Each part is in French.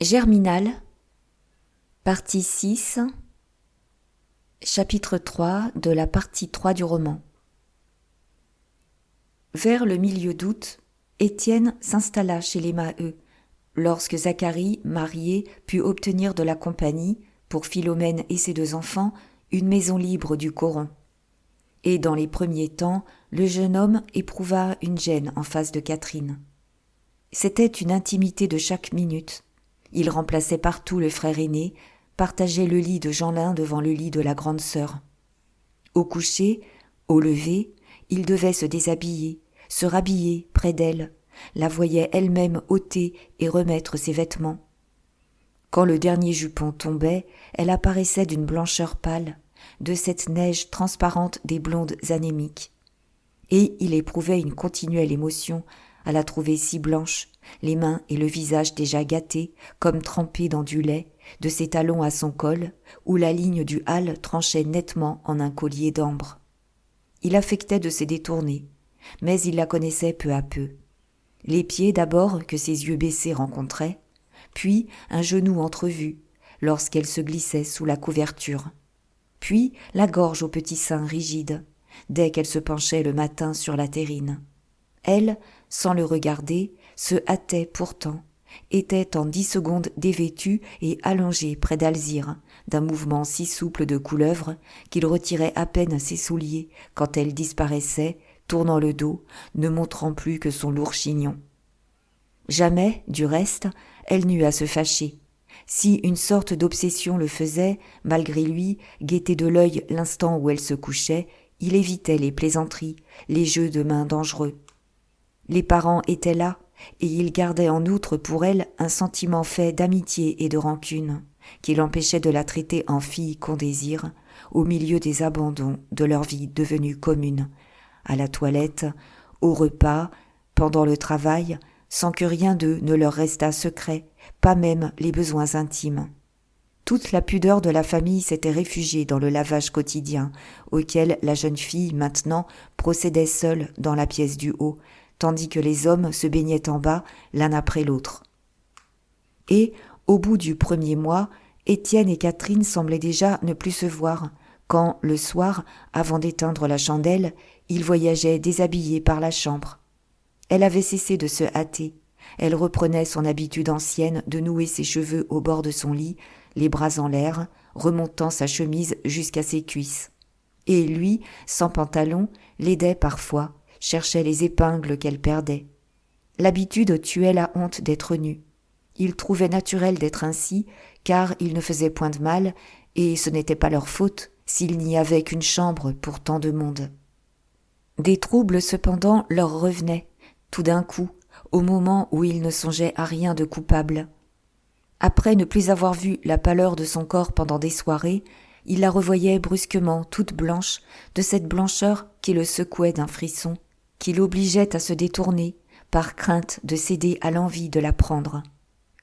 Germinal, partie 6, chapitre 3 de la partie 3 du roman. Vers le milieu d'août, Étienne s'installa chez les Maheu, lorsque Zacharie, marié, put obtenir de la compagnie, pour Philomène et ses 2 enfants, une maison libre du Coron. Et dans les premiers temps, le jeune homme éprouva une gêne en face de Catherine. C'était une intimité de chaque minute. Il remplaçait partout le frère aîné, partageait le lit de Jeanlin devant le lit de la grande sœur. Au coucher, au lever, il devait se déshabiller, se rhabiller près d'elle, la voyait elle-même ôter et remettre ses vêtements. Quand le dernier jupon tombait, elle apparaissait d'une blancheur pâle, de cette neige transparente des blondes anémiques. Et il éprouvait une continuelle émotion à la trouver si blanche, les mains et le visage déjà gâtés, comme trempés dans du lait, de ses talons à son col, où la ligne du hâle tranchait nettement en un collier d'ambre. Il affectait de se détourner, mais il la connaissait peu à peu. Les pieds d'abord que ses yeux baissés rencontraient, puis un genou entrevu, lorsqu'elle se glissait sous la couverture, puis la gorge au petit sein rigide, dès qu'elle se penchait le matin sur la terrine. Elle, sans le regarder, se hâtait pourtant, était en 10 secondes dévêtue et allongée près d'Alzire, d'un mouvement si souple de couleuvre qu'il retirait à peine ses souliers quand elle disparaissait, tournant le dos, ne montrant plus que son lourd chignon. Jamais, du reste, elle n'eut à se fâcher. Si une sorte d'obsession le faisait, malgré lui, guetter de l'œil l'instant où elle se couchait, il évitait les plaisanteries, les jeux de main dangereux. Les parents étaient là, et il gardait en outre pour elle un sentiment fait d'amitié et de rancune, qui l'empêchait de la traiter en fille qu'on désire, au milieu des abandons de leur vie devenue commune, à la toilette, au repas, pendant le travail, sans que rien d'eux ne leur restât secret, pas même les besoins intimes. Toute la pudeur de la famille s'était réfugiée dans le lavage quotidien, auquel la jeune fille, maintenant, procédait seule dans la pièce du haut, tandis que les hommes se baignaient en bas, l'un après l'autre. Et, au bout du premier mois, Étienne et Catherine semblaient déjà ne plus se voir, quand, le soir, avant d'éteindre la chandelle, ils voyageaient déshabillés par la chambre. Elle avait cessé de se hâter. Elle reprenait son habitude ancienne de nouer ses cheveux au bord de son lit, les bras en l'air, remontant sa chemise jusqu'à ses cuisses. Et lui, sans pantalon, l'aidait parfois, cherchait les épingles qu'elle perdait. L'habitude tuait la honte d'être nue. Il trouvait naturel d'être ainsi, car il ne faisait point de mal, et ce n'était pas leur faute s'il n'y avait qu'une chambre pour tant de monde. Des troubles cependant leur revenaient, tout d'un coup, au moment où il ne songeait à rien de coupable. Après ne plus avoir vu la pâleur de son corps pendant des soirées, il la revoyait brusquement toute blanche, de cette blancheur qui le secouait d'un frisson, qui l'obligeait à se détourner, par crainte de céder à l'envie de la prendre.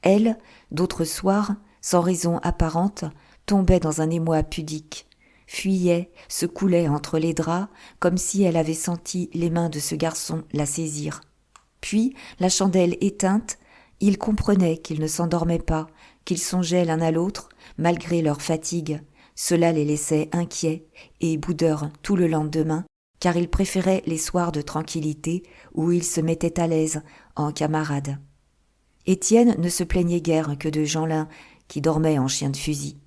Elle, d'autres soirs, sans raison apparente, tombait dans un émoi pudique, fuyait, se coulait entre les draps, comme si elle avait senti les mains de ce garçon la saisir. Puis, la chandelle éteinte, il comprenait qu'ils ne s'endormaient pas, qu'ils songeaient l'un à l'autre, malgré leur fatigue. Cela les laissait inquiets et boudeurs tout le lendemain, car ils préféraient les soirs de tranquillité où ils se mettaient à l'aise en camarades. Étienne ne se plaignait guère que de Jeanlin, qui dormait en chien de fusil.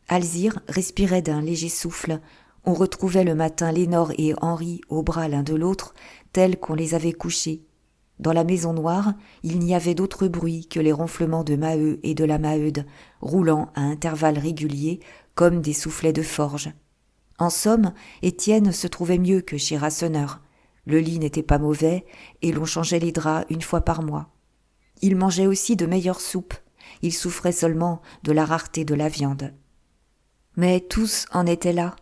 Alzire respirait d'un léger souffle. On retrouvait le matin Lénore et Henri au bras l'un de l'autre, tels qu'on les avait couchés. Dans la maison noire, il n'y avait d'autre bruit que les ronflements de Maheu et de la Maheude, roulant à intervalles réguliers, comme des soufflets de forge. En somme, Étienne se trouvait mieux que chez Rasseneur. Le lit n'était pas mauvais, et l'on changeait les draps 1 fois par mois. Il mangeait aussi de meilleures soupes. Il souffrait seulement de la rareté de la viande. Mais tous en étaient là.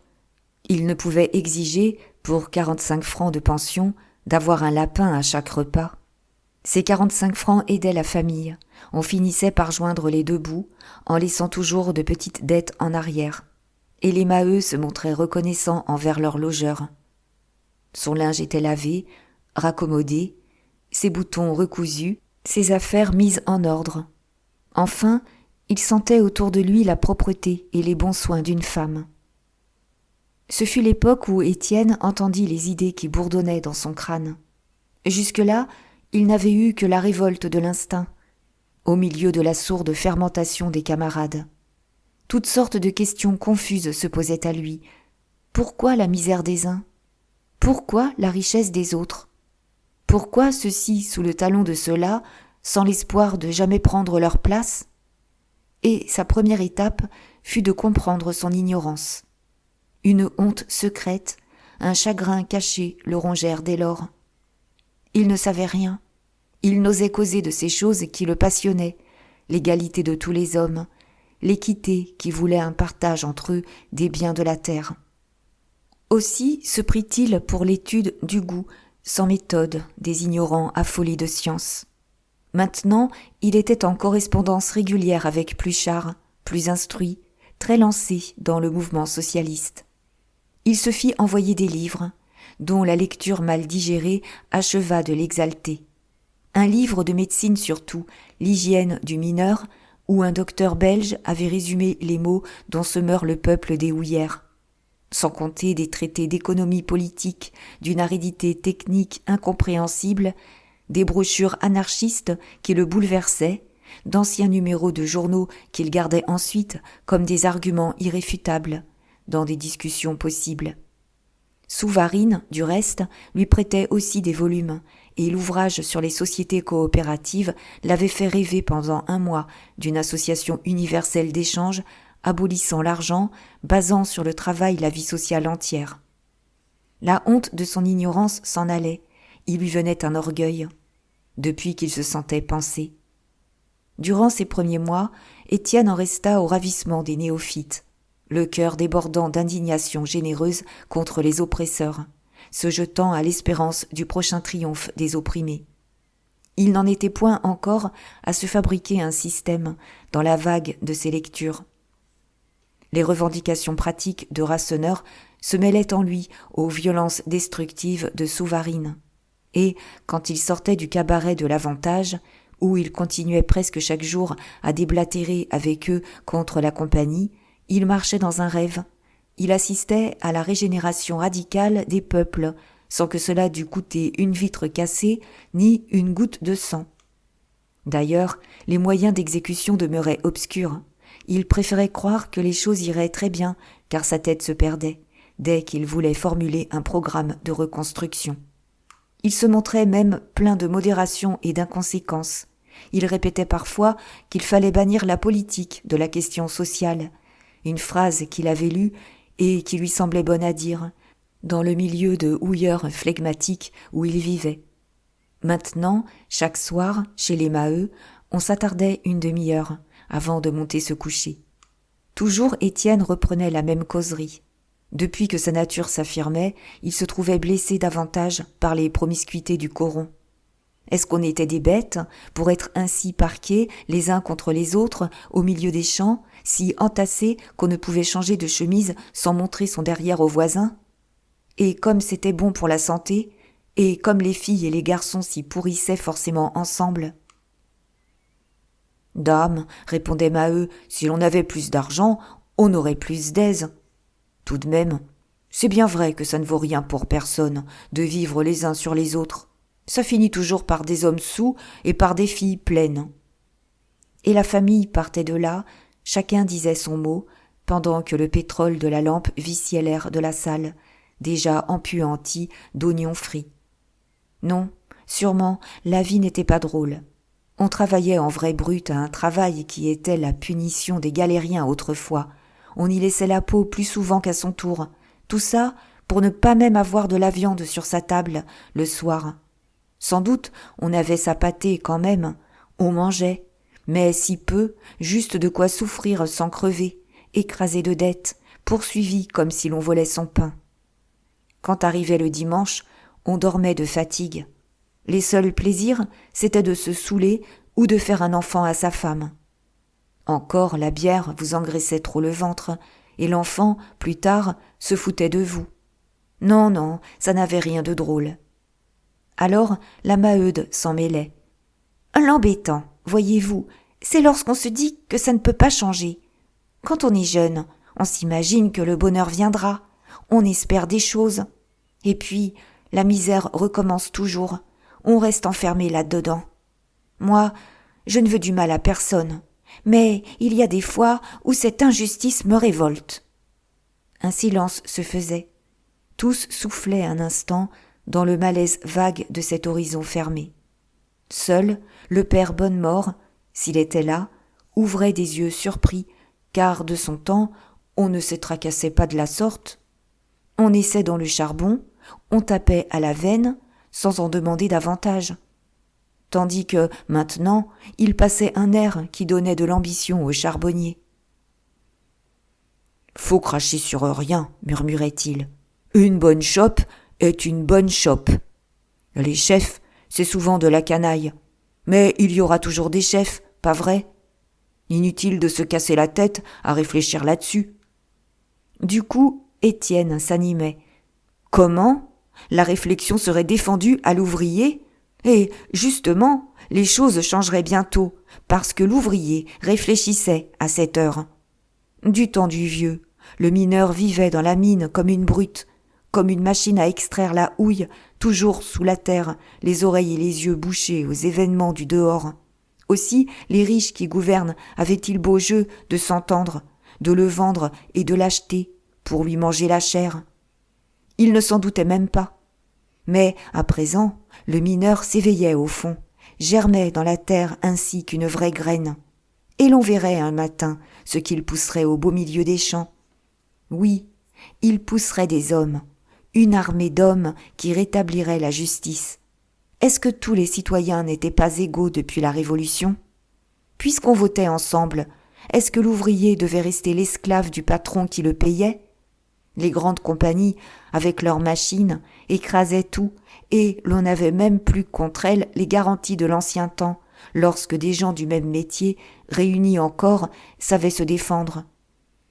Il ne pouvait exiger, pour 45 francs de pension, d'avoir un lapin à chaque repas. Ces 45 francs aidaient la famille. On finissait par joindre les 2 bouts, en laissant toujours de petites dettes en arrière. Et les Maheu se montraient reconnaissants envers leur logeur. Son linge était lavé, raccommodé, ses boutons recousus, ses affaires mises en ordre. Enfin, il sentait autour de lui la propreté et les bons soins d'une femme. Ce fut l'époque où Étienne entendit les idées qui bourdonnaient dans son crâne. Jusque-là, il n'avait eu que la révolte de l'instinct, au milieu de la sourde fermentation des camarades. Toutes sortes de questions confuses se posaient à lui. Pourquoi la misère des uns? Pourquoi la richesse des autres? Pourquoi ceux-ci sous le talon de ceux-là, sans l'espoir de jamais prendre leur place? Et sa première étape fut de comprendre son ignorance. Une honte secrète, un chagrin caché le rongèrent dès lors. Il ne savait rien. Il n'osait causer de ces choses qui le passionnaient, l'égalité de tous les hommes, l'équité qui voulait un partage entre eux des biens de la terre. Aussi se prit-il pour l'étude du goût, sans méthode, des ignorants affolés de science. Maintenant, il était en correspondance régulière avec Pluchart, plus instruit, très lancé dans le mouvement socialiste. Il se fit envoyer des livres, dont la lecture mal digérée acheva de l'exalter. Un livre de médecine surtout, l'hygiène du mineur, où un docteur belge avait résumé les maux dont se meurt le peuple des houillères. Sans compter des traités d'économie politique d'une aridité technique incompréhensible, des brochures anarchistes qui le bouleversaient, d'anciens numéros de journaux qu'il gardait ensuite comme des arguments irréfutables dans des discussions possibles. Souvarine, du reste, lui prêtait aussi des volumes, et l'ouvrage sur les sociétés coopératives l'avait fait rêver pendant un mois d'une association universelle d'échange abolissant l'argent, basant sur le travail la vie sociale entière. La honte de son ignorance s'en allait, il lui venait un orgueil, depuis qu'il se sentait penser. Durant ces premiers mois, Étienne en resta au ravissement des néophytes, le cœur débordant d'indignation généreuse contre les oppresseurs, se jetant à l'espérance du prochain triomphe des opprimés. Il n'en était point encore à se fabriquer un système dans la vague de ses lectures. Les revendications pratiques de Rasseneur se mêlaient en lui aux violences destructives de Souvarine. Et, quand il sortait du cabaret de l'Avantage, où il continuait presque chaque jour à déblatérer avec eux contre la compagnie, il marchait dans un rêve. Il assistait à la régénération radicale des peuples, sans que cela dût coûter une vitre cassée ni une goutte de sang. D'ailleurs, les moyens d'exécution demeuraient obscurs. Il préférait croire que les choses iraient très bien, car sa tête se perdait, dès qu'il voulait formuler un programme de reconstruction. Il se montrait même plein de modération et d'inconséquence. Il répétait parfois qu'il fallait bannir la politique de la question sociale, une phrase qu'il avait lue et qui lui semblait bonne à dire, dans le milieu de houilleurs flegmatiques où il vivait. Maintenant, chaque soir, chez les Maheu, on s'attardait une demi-heure avant de monter se coucher. Toujours Étienne reprenait la même causerie. Depuis que sa nature s'affirmait, il se trouvait blessé davantage par les promiscuités du coron. Est-ce qu'on était des bêtes pour être ainsi parqués les uns contre les autres au milieu des champs, si entassés qu'on ne pouvait changer de chemise sans montrer son derrière aux voisins? Et comme c'était bon pour la santé, et comme les filles et les garçons s'y pourrissaient forcément ensemble. « Dame, répondait Maheu, si l'on avait plus d'argent, on aurait plus d'aise. Tout de même, c'est bien vrai que ça ne vaut rien pour personne de vivre les uns sur les autres. Ça finit toujours par des hommes saouls et par des filles pleines. » Et la famille partait de là, chacun disait son mot, pendant que le pétrole de la lampe viciait l'air de la salle, déjà empuanti d'oignons frits. Non, sûrement, la vie n'était pas drôle. On travaillait en vraie brute à un travail qui était la punition des galériens autrefois. On y laissait la peau plus souvent qu'à son tour. Tout ça pour ne pas même avoir de la viande sur sa table le soir. Sans doute, on avait sa pâtée quand même. On mangeait, mais si peu, juste de quoi souffrir sans crever, écrasé de dettes, poursuivi comme si l'on volait son pain. Quand arrivait le dimanche, on dormait de fatigue. Les seuls plaisirs, c'était de se saouler ou de faire un enfant à sa femme. Encore la bière vous engraissait trop le ventre, et l'enfant, plus tard, se foutait de vous. Non, non, ça n'avait rien de drôle. Alors la Maheude s'en mêlait. « L'embêtant, voyez-vous, C'est lorsqu'on se dit que ça ne peut pas changer. Quand on est jeune, on s'imagine que le bonheur viendra, on espère des choses. Et puis, la misère recommence toujours, on reste enfermé là-dedans. Moi, je ne veux du mal à personne, mais il y a des fois où cette injustice me révolte. Un silence se faisait. Tous soufflaient un instant dans le malaise vague de cet horizon fermé. Seul le père Bonnemort, s'il était là, ouvrait des yeux surpris, car de son temps, on ne se tracassait pas de la sorte. On naissait dans le charbon, on tapait à la veine, sans en demander davantage. Tandis que, maintenant, il passait un air qui donnait de l'ambition aux charbonniers. « Faut cracher sur rien, murmurait-il. Une bonne chope est une bonne chope. Les chefs, c'est souvent de la canaille. Mais il y aura toujours des chefs, pas vrai? Inutile de se casser la tête à réfléchir là-dessus. » Du coup, Étienne s'animait. Comment? La réflexion serait défendue à l'ouvrier? Et, justement, les choses changeraient bientôt, parce que l'ouvrier réfléchissait à cette heure. Du temps du vieux, le mineur vivait dans la mine comme une brute, comme une machine à extraire la houille, toujours sous la terre, les oreilles et les yeux bouchés aux événements du dehors. Aussi, les riches qui gouvernent avaient-ils beau jeu de s'entendre, de le vendre et de l'acheter pour lui manger la chair. Ils ne s'en doutaient même pas. Mais, à présent, le mineur s'éveillait au fond, germait dans la terre ainsi qu'une vraie graine. Et l'on verrait un matin ce qu'il pousserait au beau milieu des champs. Oui, il pousserait des hommes, une armée d'hommes qui rétablirait la justice. Est-ce que tous les citoyens n'étaient pas égaux depuis la Révolution? Puisqu'on votait ensemble, est-ce que l'ouvrier devait rester l'esclave du patron qui le payait? Les grandes compagnies, avec leurs machines, écrasaient tout, et l'on n'avait même plus contre elles les garanties de l'ancien temps, lorsque des gens du même métier, réunis encore, savaient se défendre.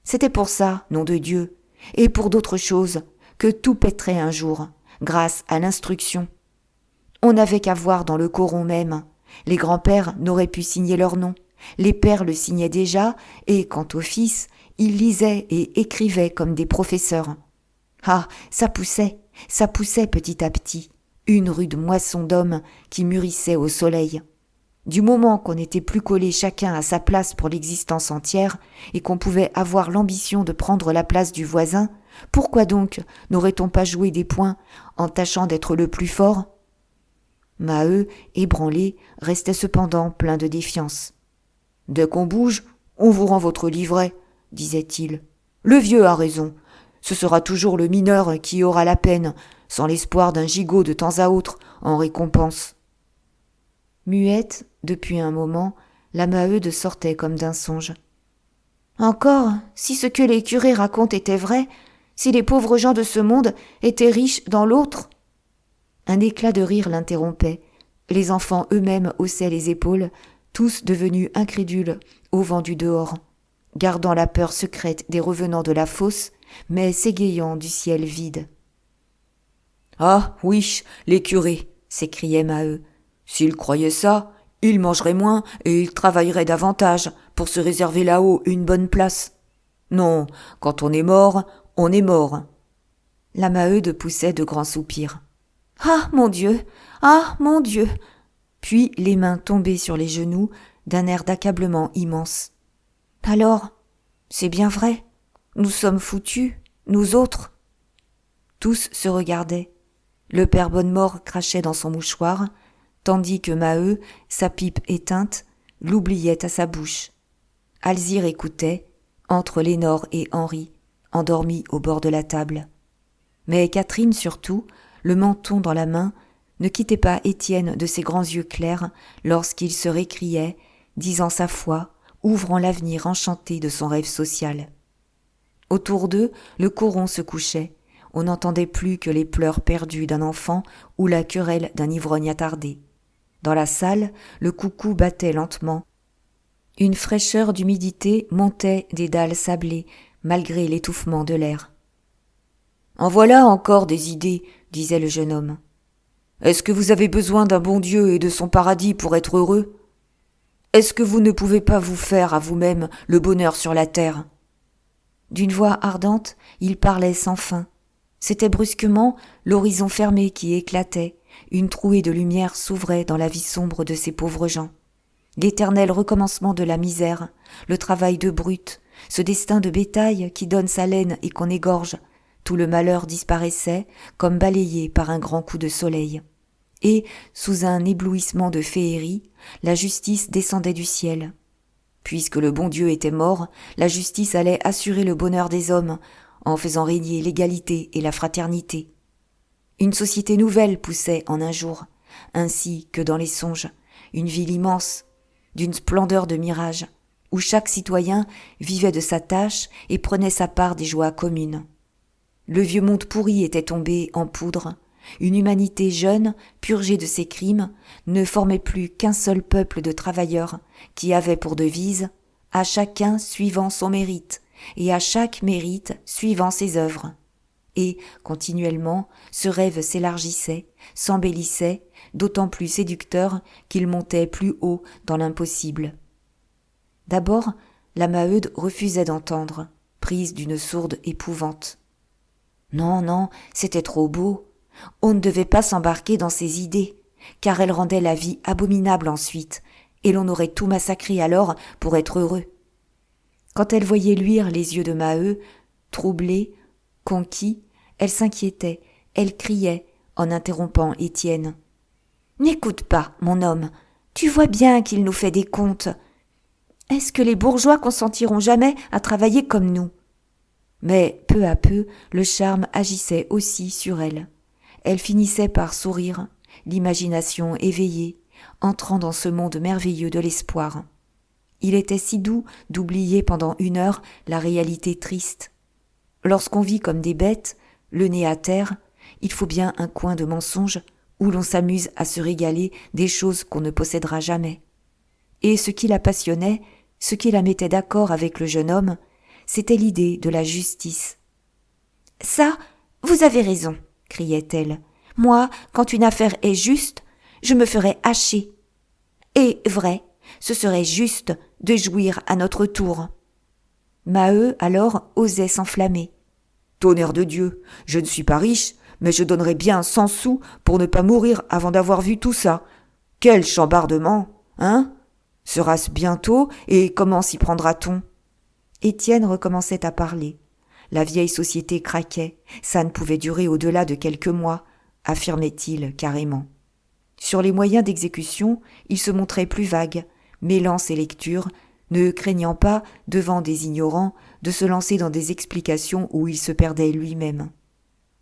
C'était pour ça, nom de Dieu, et pour d'autres choses, que tout pèterait un jour, grâce à l'instruction. On n'avait qu'à voir dans le coron même. Les grands-pères n'auraient pu signer leur nom, les pères le signaient déjà, et quant aux fils, ils lisaient et écrivaient comme des professeurs. Ah, ça poussait petit à petit, une rude moisson d'hommes qui mûrissait au soleil. Du moment qu'on n'était plus collés chacun à sa place pour l'existence entière et qu'on pouvait avoir l'ambition de prendre la place du voisin, pourquoi donc n'aurait-on pas joué des poings en tâchant d'être le plus fort? Maheu, ébranlé, restait cependant plein de défiance. « Dès qu'on bouge, on vous rend votre livret, » disait-il. « Le vieux a raison. Ce sera toujours le mineur qui aura la peine, sans l'espoir d'un gigot de temps à autre en récompense. » Muette, depuis un moment, la Maheude sortait comme d'un songe. « Encore, si ce que les curés racontent était vrai, si les pauvres gens de ce monde étaient riches dans l'autre ?» Un éclat de rire l'interrompait. Les enfants eux-mêmes haussaient les épaules, tous devenus incrédules au vent du dehors, gardant la peur secrète des revenants de la fosse, mais s'égayant du ciel vide. « Ah, oui, les curés !» s'écriait Maheu. « S'ils croyaient ça, ils mangeraient moins et ils travailleraient davantage pour se réserver là-haut une bonne place. Non, quand on est mort, on est mort. » La Maheude poussait de grands soupirs. « Ah, mon Dieu! Ah, mon Dieu !» Puis les mains tombées sur les genoux d'un air d'accablement immense. « Alors, c'est bien vrai, nous sommes foutus, nous autres. » Tous se regardaient. Le père Bonnemort crachait dans son mouchoir, tandis que Maheu, sa pipe éteinte, l'oubliait à sa bouche. Alzire écoutait, entre Lénore et Henri, endormis au bord de la table. Mais Catherine surtout, le menton dans la main, ne quittait pas Étienne de ses grands yeux clairs lorsqu'il se récriait, disant sa foi, ouvrant l'avenir enchanté de son rêve social. Autour d'eux, le coron se couchait. On n'entendait plus que les pleurs perdus d'un enfant ou la querelle d'un ivrogne attardé. Dans la salle, le coucou battait lentement. Une fraîcheur d'humidité montait des dalles sablées, malgré l'étouffement de l'air. « En voilà encore des idées, » disait le jeune homme. « Est-ce que vous avez besoin d'un bon Dieu et de son paradis pour être heureux ? Est-ce que vous ne pouvez pas vous faire à vous-même le bonheur sur la terre ?» D'une voix ardente, il parlait sans fin. C'était brusquement l'horizon fermé qui éclatait, une trouée de lumière s'ouvrait dans la vie sombre de ces pauvres gens. L'éternel recommencement de la misère, le travail de brute, ce destin de bétail qui donne sa laine et qu'on égorge, tout le malheur disparaissait comme balayé par un grand coup de soleil. Et, sous un éblouissement de féerie, la justice descendait du ciel. Puisque le bon Dieu était mort, la justice allait assurer le bonheur des hommes en faisant régner l'égalité et la fraternité. Une société nouvelle poussait en un jour, ainsi que dans les songes, une ville immense, d'une splendeur de mirage, où chaque citoyen vivait de sa tâche et prenait sa part des joies communes. Le vieux monde pourri était tombé en poudre. Une humanité jeune, purgée de ses crimes, ne formait plus qu'un seul peuple de travailleurs qui avait pour devise « à chacun suivant son mérite et à chaque mérite suivant ses œuvres ». Et, continuellement, ce rêve s'élargissait, s'embellissait, d'autant plus séducteur qu'il montait plus haut dans l'impossible. D'abord, la Maheude refusait d'entendre, prise d'une sourde épouvante. Non, non, c'était trop beau. On ne devait pas s'embarquer dans ces idées, car elles rendaient la vie abominable ensuite, et l'on aurait tout massacré alors pour être heureux. Quand elle voyait luire les yeux de Maheu, troublée, conquis, elle s'inquiétait, elle criait, en interrompant Étienne. « N'écoute pas, mon homme, tu vois bien qu'il nous fait des contes. Est-ce que les bourgeois consentiront jamais à travailler comme nous ?» Mais peu à peu, le charme agissait aussi sur elle. Elle finissait par sourire, l'imagination éveillée, entrant dans ce monde merveilleux de l'espoir. Il était si doux d'oublier pendant 1 heure la réalité triste. Lorsqu'on vit comme des bêtes, le nez à terre, il faut bien un coin de mensonge où l'on s'amuse à se régaler des choses qu'on ne possédera jamais. Et ce qui la passionnait, ce qui la mettait d'accord avec le jeune homme, c'était l'idée de la justice. « Ça, vous avez raison !» criait-elle. « Moi, quand une affaire est juste, je me ferai hacher. Et vrai, ce serait juste de jouir à notre tour. » Maheu, alors, osait s'enflammer. « Tonnerre de Dieu, je ne suis pas riche, mais je donnerais bien 100 sous pour ne pas mourir avant d'avoir vu tout ça. Quel chambardement, hein ? Sera-ce bientôt, et comment s'y prendra-t-on ?» Étienne recommençait à parler. La vieille société craquait, ça ne pouvait durer au-delà de quelques mois, affirmait-il carrément. Sur les moyens d'exécution, il se montrait plus vague, mêlant ses lectures, ne craignant pas, devant des ignorants, de se lancer dans des explications où il se perdait lui-même.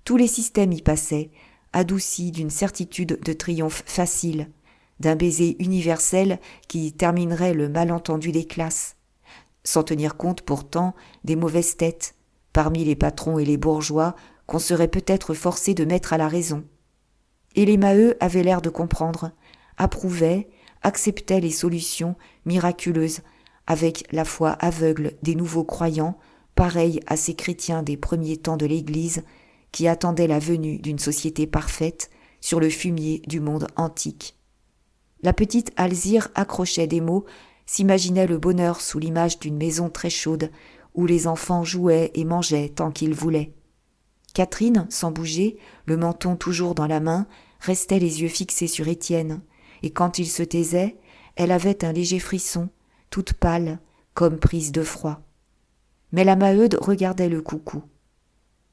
Tous les systèmes y passaient, adoucis d'une certitude de triomphe facile, d'un baiser universel qui terminerait le malentendu des classes, sans tenir compte pourtant des mauvaises têtes, parmi les patrons et les bourgeois, qu'on serait peut-être forcé de mettre à la raison. Et les Maheu avaient l'air de comprendre, approuvaient, acceptaient les solutions miraculeuses, avec la foi aveugle des nouveaux croyants, pareils à ces chrétiens des premiers temps de l'Église, qui attendaient la venue d'une société parfaite sur le fumier du monde antique. La petite Alzire accrochait des mots, s'imaginait le bonheur sous l'image d'une maison très chaude, où les enfants jouaient et mangeaient tant qu'ils voulaient. Catherine, sans bouger, le menton toujours dans la main, restait les yeux fixés sur Étienne, et quand il se taisait, elle avait un léger frisson, toute pâle, comme prise de froid. Mais la Maheude regardait le coucou.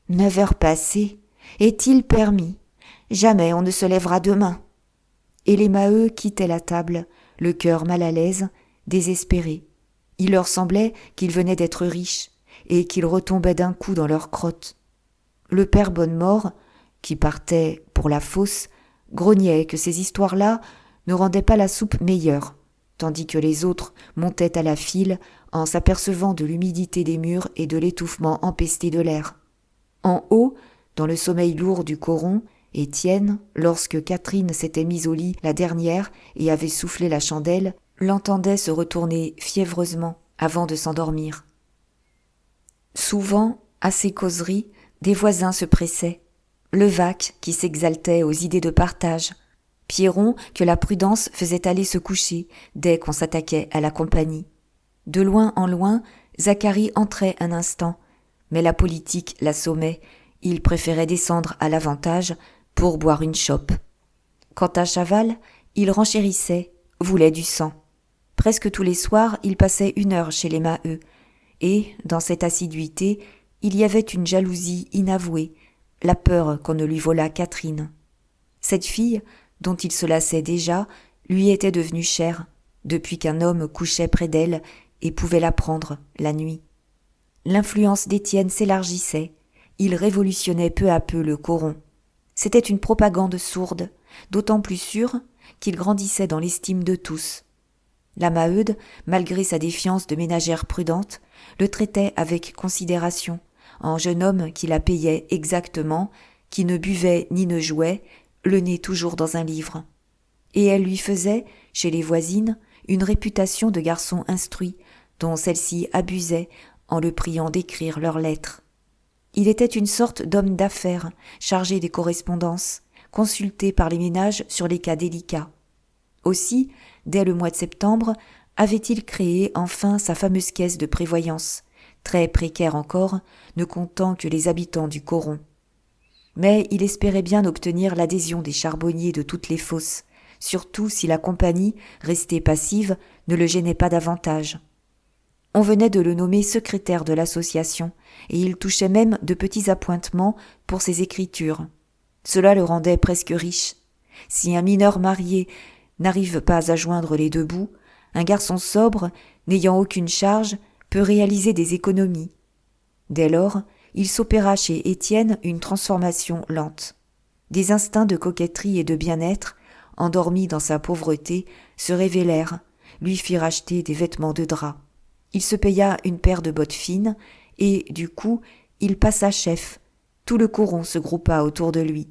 9 heures passées, est-il permis ? Jamais on ne se lèvera demain. Et les Maheu quittaient la table, le cœur mal à l'aise, désespérés. Il leur semblait qu'ils venaient d'être riches et qu'ils retombaient d'un coup dans leur crotte. Le père Bonnemort, qui partait pour la fosse, grognait que ces histoires-là ne rendaient pas la soupe meilleure, tandis que les autres montaient à la file en s'apercevant de l'humidité des murs et de l'étouffement empesté de l'air. En haut, dans le sommeil lourd du coron, Étienne, lorsque Catherine s'était mise au lit la dernière et avait soufflé la chandelle, l'entendait se retourner fiévreusement avant de s'endormir. Souvent, à ces causeries, des voisins se pressaient. Levaque, qui s'exaltait aux idées de partage, Pierron que la prudence faisait aller se coucher dès qu'on s'attaquait à la compagnie. De loin en loin, Zacharie entrait un instant, mais la politique l'assommait, il préférait descendre à l'avantage pour boire une chope. Quant à Chaval, il renchérissait, voulait du sang. Presque tous les soirs, il passait 1 heure chez les Maheu, et, dans cette assiduité, il y avait une jalousie inavouée, la peur qu'on ne lui volât Catherine. Cette fille, dont il se lassait déjà, lui était devenue chère, depuis qu'un homme couchait près d'elle et pouvait la prendre la nuit. L'influence d'Étienne s'élargissait, il révolutionnait peu à peu le coron. C'était une propagande sourde, d'autant plus sûre qu'il grandissait dans l'estime de tous. La Maheude, malgré sa défiance de ménagère prudente, le traitait avec considération, en jeune homme qui la payait exactement, qui ne buvait ni ne jouait, le nez toujours dans un livre. Et elle lui faisait, chez les voisines, une réputation de garçon instruit, dont celle-ci abusait en le priant d'écrire leurs lettres. Il était une sorte d'homme d'affaires, chargé des correspondances, consulté par les ménages sur les cas délicats. Aussi, dès le mois de septembre, avait-il créé enfin sa fameuse caisse de prévoyance, très précaire encore, ne comptant que les habitants du coron. Mais il espérait bien obtenir l'adhésion des charbonniers de toutes les fosses, surtout si la compagnie, restée passive, ne le gênait pas davantage. On venait de le nommer secrétaire de l'association, et il touchait même de petits appointements pour ses écritures. Cela le rendait presque riche. Si un mineur marié n'arrive pas à joindre les deux bouts, un garçon sobre, n'ayant aucune charge, peut réaliser des économies. Dès lors, il s'opéra chez Étienne une transformation lente. Des instincts de coquetterie et de bien-être, endormis dans sa pauvreté, se révélèrent, lui firent acheter des vêtements de drap. Il se paya une paire de bottes fines, et, du coup, il passa chef. Tout le coron se groupa autour de lui.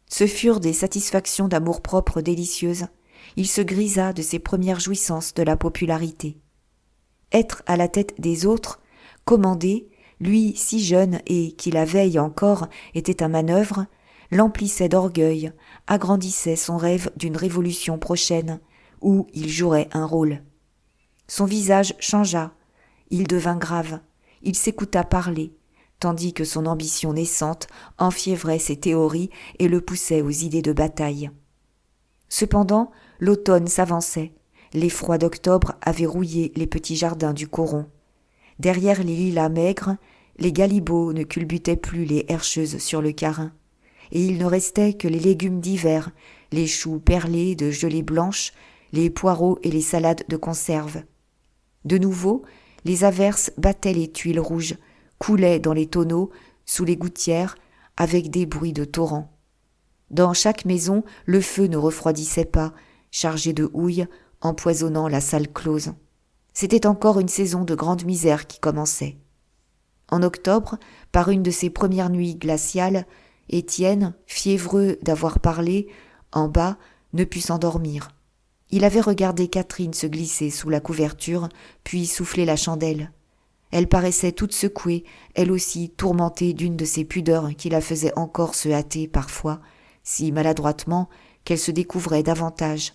Ce furent des satisfactions d'amour-propre délicieuses. Il se grisa de ses premières jouissances de la popularité. Être à la tête des autres, commander, lui si jeune et qui la veille encore était à manœuvre, l'emplissait d'orgueil, agrandissait son rêve d'une révolution prochaine, où il jouerait un rôle. Son visage changea, il devint grave, il s'écouta parler, tandis que son ambition naissante enfiévrait ses théories et le poussait aux idées de bataille. Cependant, l'automne s'avançait, les froids d'octobre avaient rouillé les petits jardins du coron. Derrière les lilas maigres, les galibots ne culbutaient plus les herscheuses sur le carin, et il ne restait que les légumes d'hiver, les choux perlés de gelée blanche, les poireaux et les salades de conserve. De nouveau, les averses battaient les tuiles rouges, coulaient dans les tonneaux, sous les gouttières, avec des bruits de torrents. Dans chaque maison, le feu ne refroidissait pas, chargé de houille, empoisonnant la salle close. C'était encore une saison de grande misère qui commençait. En octobre, par une de ces premières nuits glaciales, Étienne, fiévreux d'avoir parlé, en bas, ne put s'endormir. Il avait regardé Catherine se glisser sous la couverture, puis souffler la chandelle. Elle paraissait toute secouée, elle aussi tourmentée d'une de ces pudeurs qui la faisaient encore se hâter parfois, si maladroitement qu'elle se découvrait davantage.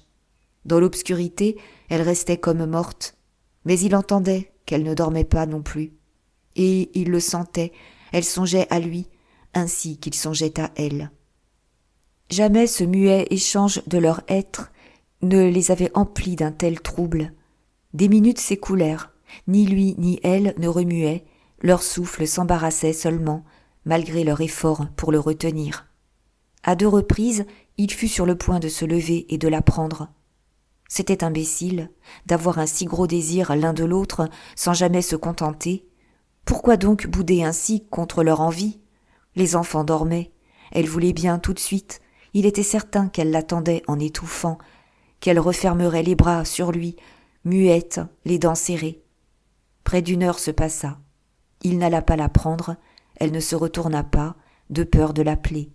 Dans l'obscurité, elle restait comme morte, mais il entendait qu'elle ne dormait pas non plus. Et il le sentait, elle songeait à lui, ainsi qu'il songeait à elle. Jamais ce muet échange de leur être ne les avait emplis d'un tel trouble. Des minutes s'écoulèrent, ni lui ni elle ne remuaient, leur souffle s'embarrassait seulement, malgré leur effort pour le retenir. À 2 reprises, il fut sur le point de se lever et de la prendre. C'était imbécile d'avoir un si gros désir l'un de l'autre sans jamais se contenter. Pourquoi donc bouder ainsi contre leur envie ? Les enfants dormaient, elle voulait bien tout de suite, il était certain qu'elle l'attendait en étouffant, qu'elle refermerait les bras sur lui, muette, les dents serrées. Près d'1 heure se passa. Il n'alla pas la prendre, elle ne se retourna pas, de peur de l'appeler.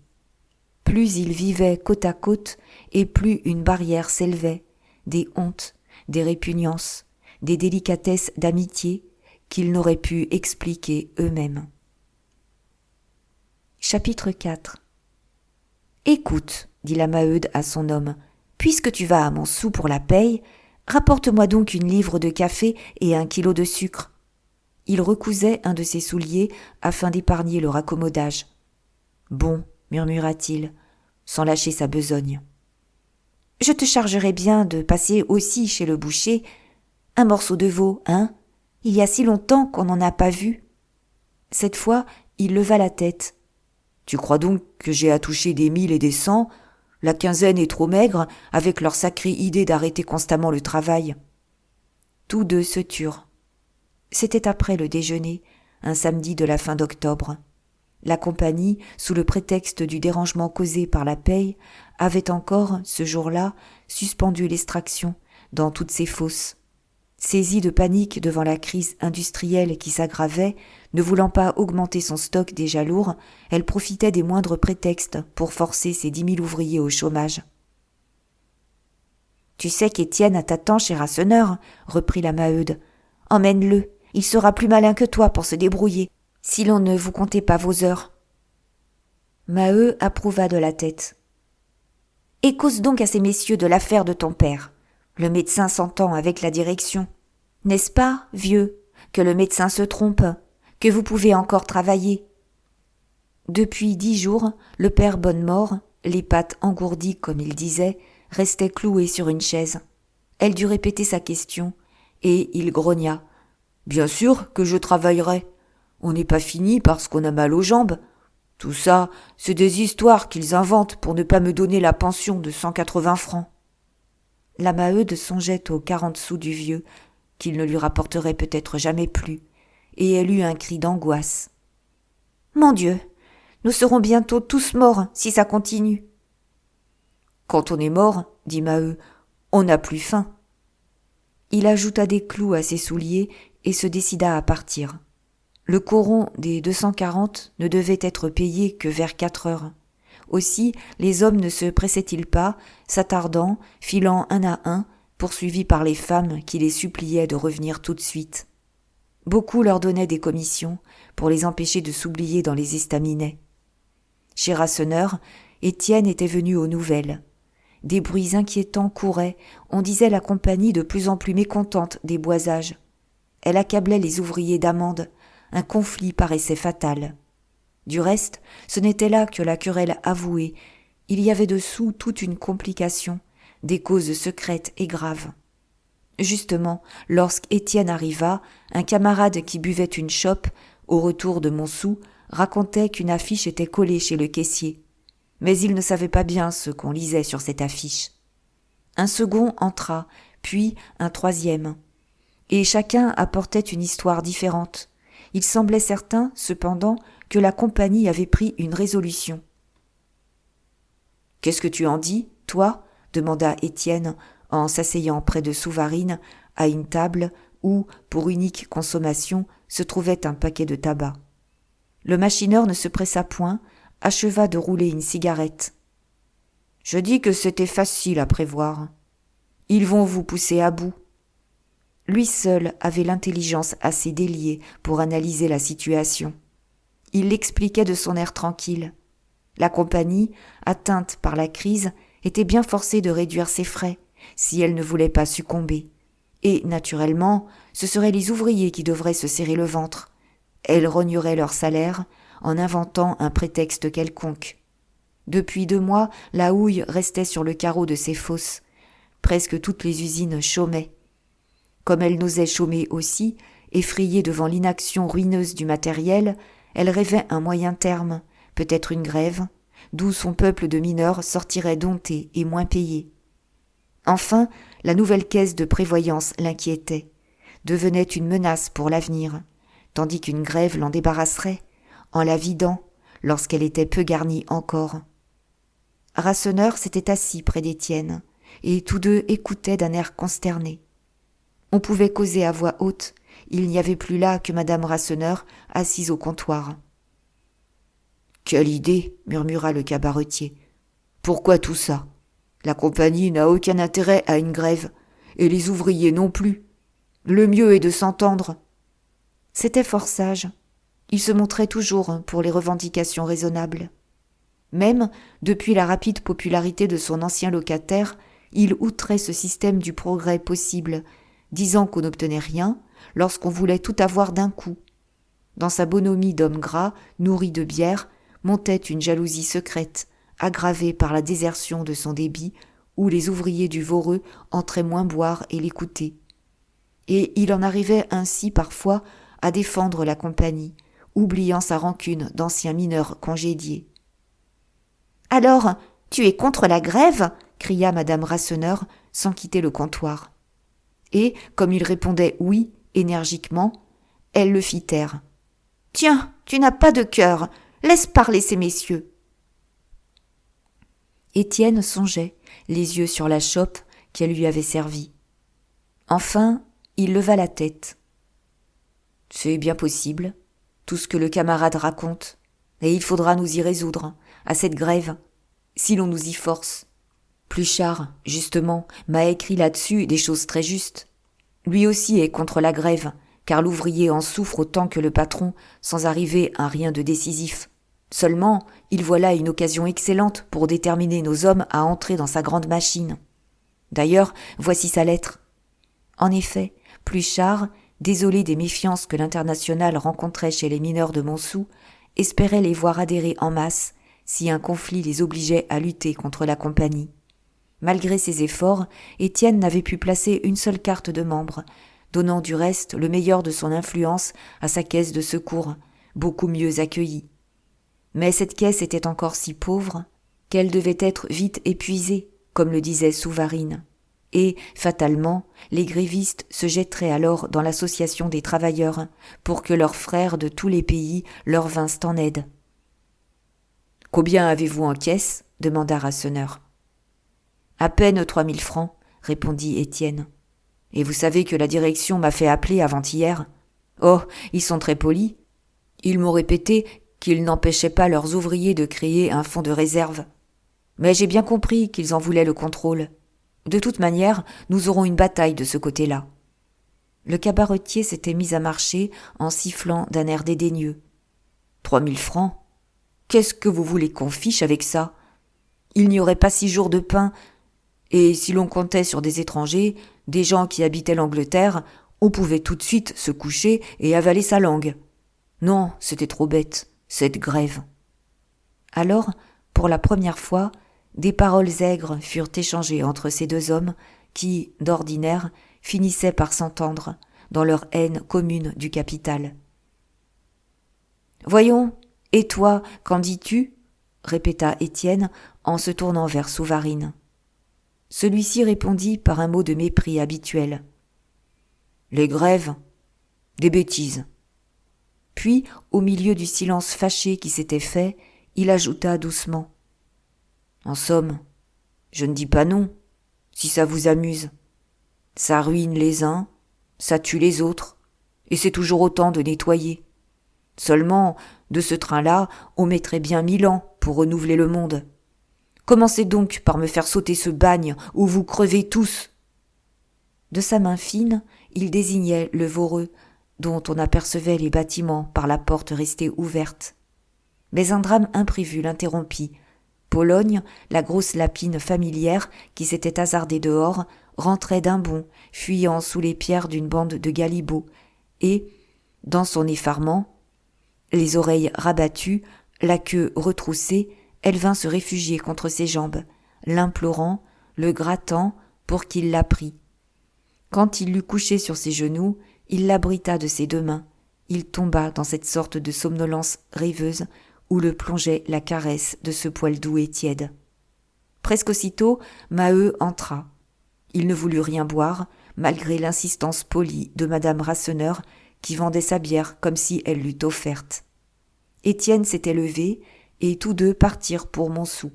Plus ils vivaient côte à côte, et plus une barrière s'élevait, des hontes, des répugnances, des délicatesses d'amitié qu'ils n'auraient pu expliquer eux-mêmes. Chapitre 4. « Écoute, dit la Maheude à son homme, puisque tu vas à Montsou pour la paye, rapporte-moi donc une livre de café et 1 kilo de sucre. » Il recousait un de ses souliers afin d'épargner le raccommodage. « Bon, » murmura-t-il, sans lâcher sa besogne. « Je te chargerai bien de passer aussi chez le boucher. Un morceau de veau, hein ? Il y a si longtemps qu'on n'en a pas vu. » Cette fois, il leva la tête. « Tu crois donc que j'ai à toucher des 1000 et des 100 ? La quinzaine est trop maigre, avec leur sacrée idée d'arrêter constamment le travail. » Tous deux se turent. C'était après le déjeuner, un samedi de la fin d'octobre. La compagnie, sous le prétexte du dérangement causé par la paye, avait encore, ce jour-là, suspendu l'extraction dans toutes ses fosses. Saisie de panique devant la crise industrielle qui s'aggravait, ne voulant pas augmenter son stock déjà lourd, elle profitait des moindres prétextes pour forcer ses 10 000 ouvriers au chômage. « Tu sais qu'Étienne t'attend chez Rasseneur, » reprit la Maheude. « Emmène-le, il sera plus malin que toi pour se débrouiller, si l'on ne vous comptait pas vos heures. » Maheu approuva de la tête. « Et cause donc à ces messieurs de l'affaire de ton père. Le médecin s'entend avec la direction. N'est-ce pas, vieux, que le médecin se trompe, que vous pouvez encore travailler ?» Depuis 10 jours, le père Bonnemort, les pattes engourdies comme il disait, restait cloué sur une chaise. Elle dut répéter sa question, et il grogna. « Bien sûr que je travaillerai. On n'est pas fini parce qu'on a mal aux jambes. Tout ça, c'est des histoires qu'ils inventent pour ne pas me donner la pension de 180 francs. » La Maheude songeait aux 40 sous du vieux, qu'il ne lui rapporterait peut-être jamais plus, et elle eut un cri d'angoisse. « Mon Dieu, nous serons bientôt tous morts si ça continue. »« Quand on est mort, dit Maheu, on n'a plus faim. » Il ajouta des clous à ses souliers et se décida à partir. Le coron des 240 ne devait être payé que vers 4 heures. Aussi, les hommes ne se pressaient-ils pas, s'attardant, filant un à un, poursuivis par les femmes qui les suppliaient de revenir tout de suite. Beaucoup leur donnaient des commissions pour les empêcher de s'oublier dans les estaminets. Chez Rasseneur, Étienne était venu aux nouvelles. Des bruits inquiétants couraient, on disait la compagnie de plus en plus mécontente des boisages. Elle accablait les ouvriers d'amendes, un conflit paraissait fatal. Du reste, ce n'était là que la querelle avouée, il y avait dessous toute une complication, des causes secrètes et graves. Justement, lorsqu'Étienne arriva, un camarade qui buvait une chope, au retour de Montsou, racontait qu'une affiche était collée chez le caissier. Mais il ne savait pas bien ce qu'on lisait sur cette affiche. Un second entra, puis un troisième. Et chacun apportait une histoire différente. Il semblait certain, cependant, que la compagnie avait pris une résolution. « Qu'est-ce que tu en dis, toi ?» demanda Étienne en s'asseyant près de Souvarine à une table où, pour unique consommation, se trouvait un paquet de tabac. Le machineur ne se pressa point, acheva de rouler une cigarette. « Je dis que c'était facile à prévoir. Ils vont vous pousser à bout. » Lui seul avait l'intelligence assez déliée pour analyser la situation. Il l'expliquait de son air tranquille. La compagnie, atteinte par la crise, était bien forcée de réduire ses frais, si elle ne voulait pas succomber. Et, naturellement, ce seraient les ouvriers qui devraient se serrer le ventre. Elle rognerait leur salaire en inventant un prétexte quelconque. Depuis 2 mois, la houille restait sur le carreau de ses fosses. Presque toutes les usines chômaient. Comme elle n'osait chômer aussi, effrayée devant l'inaction ruineuse du matériel, elle rêvait un moyen terme, peut-être une grève, d'où son peuple de mineurs sortirait dompté et moins payé. Enfin, la nouvelle caisse de prévoyance l'inquiétait, devenait une menace pour l'avenir, tandis qu'une grève l'en débarrasserait, en la vidant, lorsqu'elle était peu garnie encore. Rasseneur s'était assis près d'Étienne, et tous deux écoutaient d'un air consterné. On pouvait causer à voix haute, il n'y avait plus là que madame Rasseneur assise au comptoir. « Quelle idée !» murmura le cabaretier. « Pourquoi tout ça ? La compagnie n'a aucun intérêt à une grève, et les ouvriers non plus. Le mieux est de s'entendre. » C'était fort sage. Il se montrait toujours pour les revendications raisonnables. Même, depuis la rapide popularité de son ancien locataire, il outrait ce système du progrès possible, disant qu'on n'obtenait rien lorsqu'on voulait tout avoir d'un coup. Dans sa bonhomie d'homme gras, nourri de bière, montait une jalousie secrète, aggravée par la désertion de son débit, où les ouvriers du Voreux entraient moins boire et l'écouter. Et il en arrivait ainsi parfois à défendre la compagnie, oubliant sa rancune d'anciens mineurs congédiés. « Alors, tu es contre la grève ?» cria madame Rasseneur sans quitter le comptoir. Et, comme il répondait « oui » énergiquement, elle le fit taire. « Tiens, tu n'as pas de cœur, laisse parler ces messieurs. » Étienne songeait, les yeux sur la chope qu'elle lui avait servie. Enfin, il leva la tête. « C'est bien possible, tout ce que le camarade raconte, et il faudra nous y résoudre, à cette grève, si l'on nous y force. Pluchart, justement, m'a écrit là-dessus des choses très justes. Lui aussi est contre la grève, car l'ouvrier en souffre autant que le patron, sans arriver à rien de décisif. Seulement, il voit là une occasion excellente pour déterminer nos hommes à entrer dans sa grande machine. D'ailleurs, voici sa lettre. En effet, Pluchart, désolé des méfiances que l'Internationale rencontrait chez les mineurs de Montsou, espérait les voir adhérer en masse si un conflit les obligeait à lutter contre la compagnie. Malgré ses efforts, Étienne n'avait pu placer une seule carte de membre, donnant du reste le meilleur de son influence à sa caisse de secours, beaucoup mieux accueillie. Mais cette caisse était encore si pauvre qu'elle devait être vite épuisée, comme le disait Souvarine. Et, fatalement, les grévistes se jetteraient alors dans l'association des travailleurs pour que leurs frères de tous les pays leur vinssent en aide. « Combien avez-vous en caisse ?» demanda Rasseneur. « À peine 3000 francs, répondit Étienne. « Et vous savez que la direction m'a fait appeler avant-hier. Oh, ils sont très polis. Ils m'ont répété qu'ils n'empêchaient pas leurs ouvriers de créer un fonds de réserve. Mais j'ai bien compris qu'ils en voulaient le contrôle. De toute manière, nous aurons une bataille de ce côté-là. » Le cabaretier s'était mis à marcher en sifflant d'un air dédaigneux. « 3000 francs ? Qu'est-ce que vous voulez qu'on fiche avec ça ? Il n'y aurait pas 6 jours de pain, et si l'on comptait sur des étrangers, des gens qui habitaient l'Angleterre, on pouvait tout de suite se coucher et avaler sa langue. Non, c'était trop bête, cette grève. » Alors, pour la première fois, des paroles aigres furent échangées entre ces deux hommes qui, d'ordinaire, finissaient par s'entendre dans leur haine commune du capital. « Voyons, et toi, qu'en dis-tu » répéta Étienne en se tournant vers Souvarine. Celui-ci répondit par un mot de mépris habituel. « Les grèves, des bêtises. » Puis, au milieu du silence fâché qui s'était fait, il ajouta doucement. « En somme, je ne dis pas non, si ça vous amuse. Ça ruine les uns, ça tue les autres, et c'est toujours autant de nettoyer. Seulement, de ce train-là, on mettrait bien 1000 ans pour renouveler le monde. Commencez donc par me faire sauter ce bagne où vous crevez tous. » De sa main fine, il désignait le Voreux, dont on apercevait les bâtiments par la porte restée ouverte. Mais un drame imprévu l'interrompit. Pologne, la grosse lapine familière qui s'était hasardée dehors, rentrait d'un bond, fuyant sous les pierres d'une bande de galibots, et, dans son effarement, les oreilles rabattues, la queue retroussée, elle vint se réfugier contre ses jambes, l'implorant, le grattant pour qu'il la prît. Quand il l'eut couchée sur ses genoux, il l'abrita de ses 2 mains. Il tomba dans cette sorte de somnolence rêveuse où le plongeait la caresse de ce poil doux et tiède. Presque aussitôt, Maheu entra. Il ne voulut rien boire, malgré l'insistance polie de madame Rasseneur, qui vendait sa bière comme si elle l'eût offerte. Étienne s'était levé, et tous deux partirent pour Montsou.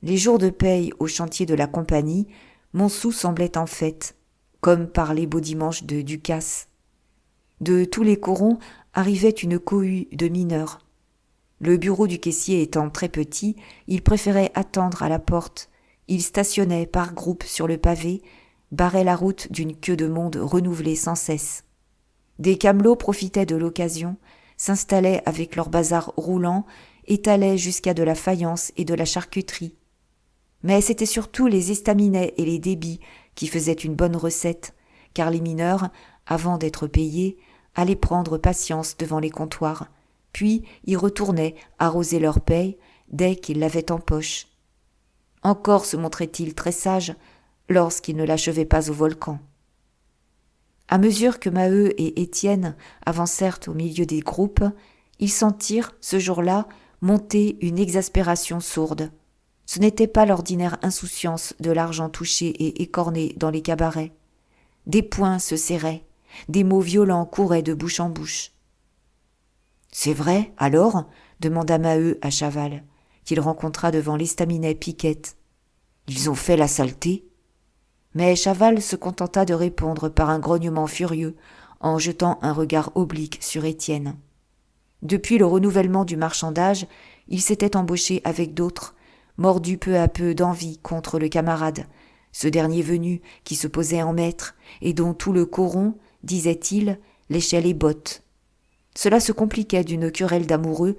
Les jours de paye au chantier de la compagnie, Montsou semblait en fête, comme par les beaux dimanches de Ducasse. De tous les corons arrivait une cohue de mineurs. Le bureau du caissier étant très petit, il préférait attendre à la porte. Il stationnait par groupes sur le pavé, barrait la route d'une queue de monde renouvelée sans cesse. Des camelots profitaient de l'occasion, s'installaient avec leurs bazars roulants, étalaient jusqu'à de la faïence et de la charcuterie. Mais c'était surtout les estaminets et les débits qui faisaient une bonne recette, car les mineurs, avant d'être payés, allaient prendre patience devant les comptoirs, puis y retournaient arroser leur paye dès qu'ils l'avaient en poche. Encore se montrait-il très sage lorsqu'ils ne l'achevaient pas au volcan. À mesure que Maheu et Étienne avancèrent au milieu des groupes, ils sentirent, ce jour-là, monter une exaspération sourde. Ce n'était pas l'ordinaire insouciance de l'argent touché et écorné dans les cabarets. Des poings se serraient, des mots violents couraient de bouche en bouche. « C'est vrai, alors ?» demanda Maheu à Chaval, qu'il rencontra devant l'estaminet Piquette. « Ils ont fait la saleté ?» Mais Chaval se contenta de répondre par un grognement furieux, en jetant un regard oblique sur Étienne. Depuis le renouvellement du marchandage, il s'était embauché avec d'autres, mordu peu à peu d'envie contre le camarade, ce dernier venu qui se posait en maître et dont tout le coron, disait-il, léchait les bottes. Cela se compliquait d'une querelle d'amoureux.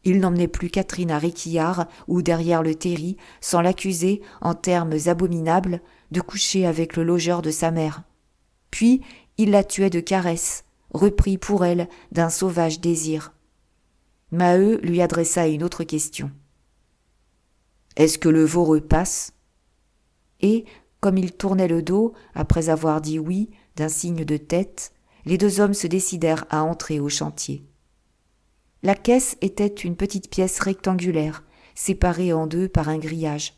Il n'emmenait plus Catherine à Réquillart ou derrière le terri sans l'accuser, en termes abominables, de coucher avec le logeur de sa mère. Puis il la tuait de caresses, repris pour elle d'un sauvage désir. Maheu lui adressa une autre question. « Est-ce que le Voreux passe ?» Et, comme il tournait le dos, après avoir dit oui d'un signe de tête, les deux hommes se décidèrent à entrer au chantier. La caisse était une petite pièce rectangulaire, séparée en deux par un grillage.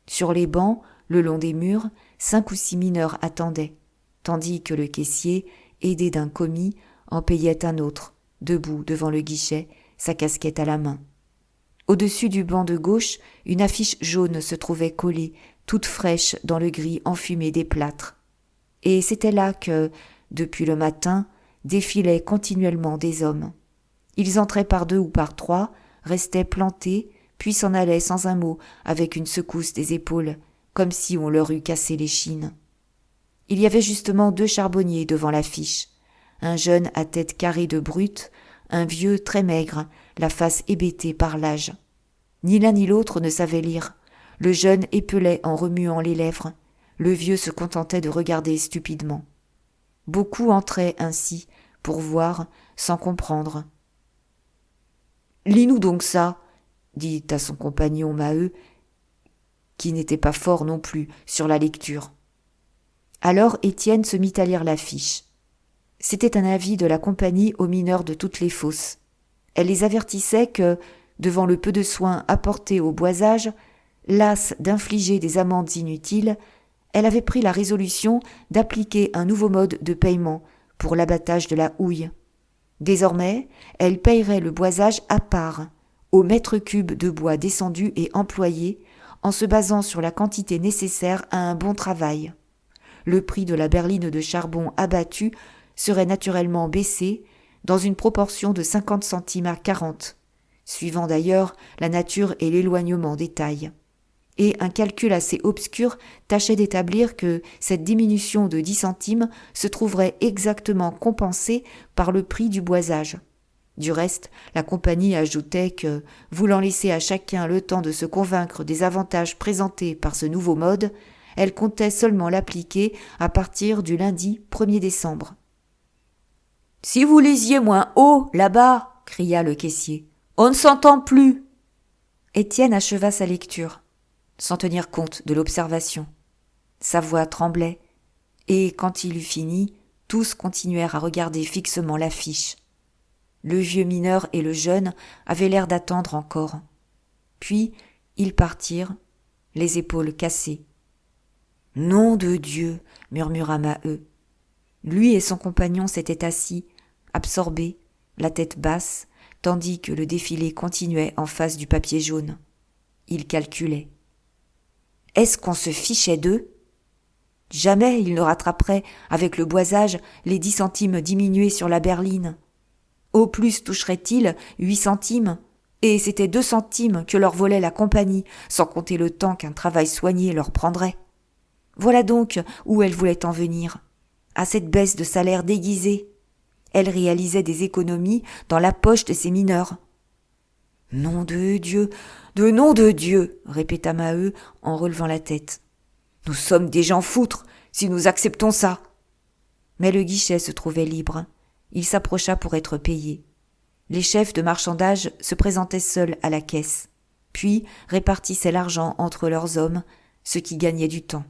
Sur les bancs, le long des murs, 5 ou 6 mineurs attendaient, tandis que le caissier, aidé d'un commis, en payait un autre, debout devant le guichet, sa casquette à la main. Au-dessus du banc de gauche, une affiche jaune se trouvait collée, toute fraîche dans le gris enfumé des plâtres. Et c'était là que, depuis le matin, défilaient continuellement des hommes. Ils entraient par 2 ou par 3, restaient plantés, puis s'en allaient sans un mot, avec une secousse des épaules, comme si on leur eût cassé l'échine. Il y avait justement 2 charbonniers devant l'affiche, un jeune à tête carrée de brute, un vieux très maigre, la face hébétée par l'âge. Ni l'un ni l'autre ne savait lire. Le jeune épelait en remuant les lèvres. Le vieux se contentait de regarder stupidement. Beaucoup entraient ainsi, pour voir, sans comprendre. « Lis-nous donc ça !» dit à son compagnon Maheu, qui n'était pas fort non plus sur la lecture. Alors Étienne se mit à lire l'affiche. C'était un avis de la compagnie aux mineurs de toutes les fosses. Elle les avertissait que, devant le peu de soins apportés au boisage, lasse d'infliger des amendes inutiles, elle avait pris la résolution d'appliquer un nouveau mode de paiement pour l'abattage de la houille. Désormais, elle payerait le boisage à part, au mètre cube de bois descendu et employé, en se basant sur la quantité nécessaire à un bon travail. Le prix de la berline de charbon abattue serait naturellement baissé dans une proportion de 50 centimes à 40, suivant d'ailleurs la nature et l'éloignement des tailles. Et un calcul assez obscur tâchait d'établir que cette diminution de 10 centimes se trouverait exactement compensée par le prix du boisage. Du reste, la compagnie ajoutait que, voulant laisser à chacun le temps de se convaincre des avantages présentés par ce nouveau mode, elle comptait seulement l'appliquer à partir du lundi 1er décembre. « Si vous lisiez moins haut, là-bas !» cria le caissier. « On ne s'entend plus !» Étienne acheva sa lecture, sans tenir compte de l'observation. Sa voix tremblait, et quand il eut fini, tous continuèrent à regarder fixement l'affiche. Le vieux mineur et le jeune avaient l'air d'attendre encore. Puis ils partirent, les épaules cassées. « Nom de Dieu !» murmura Maheu. Lui et son compagnon s'étaient assis, absorbés, la tête basse, tandis que le défilé continuait en face du papier jaune. Ils calculaient. Est-ce qu'on se fichait d'eux ? Jamais ils ne rattraperaient, avec le boisage, les 10 centimes diminués sur la berline. Au plus toucheraient-ils 8 centimes, et c'était 2 centimes que leur volait la compagnie, sans compter le temps qu'un travail soigné leur prendrait. Voilà donc où elle voulait en venir, à cette baisse de salaire déguisée. Elle réalisait des économies dans la poche de ses mineurs. « Nom de Dieu, de nom de Dieu, répéta Maheu en relevant la tête. Nous sommes des gens foutres, si nous acceptons ça. Mais le guichet se trouvait libre. Il s'approcha pour être payé. Les chefs de marchandage se présentaient seuls à la caisse, puis répartissaient l'argent entre leurs hommes, ce qui gagnait du temps.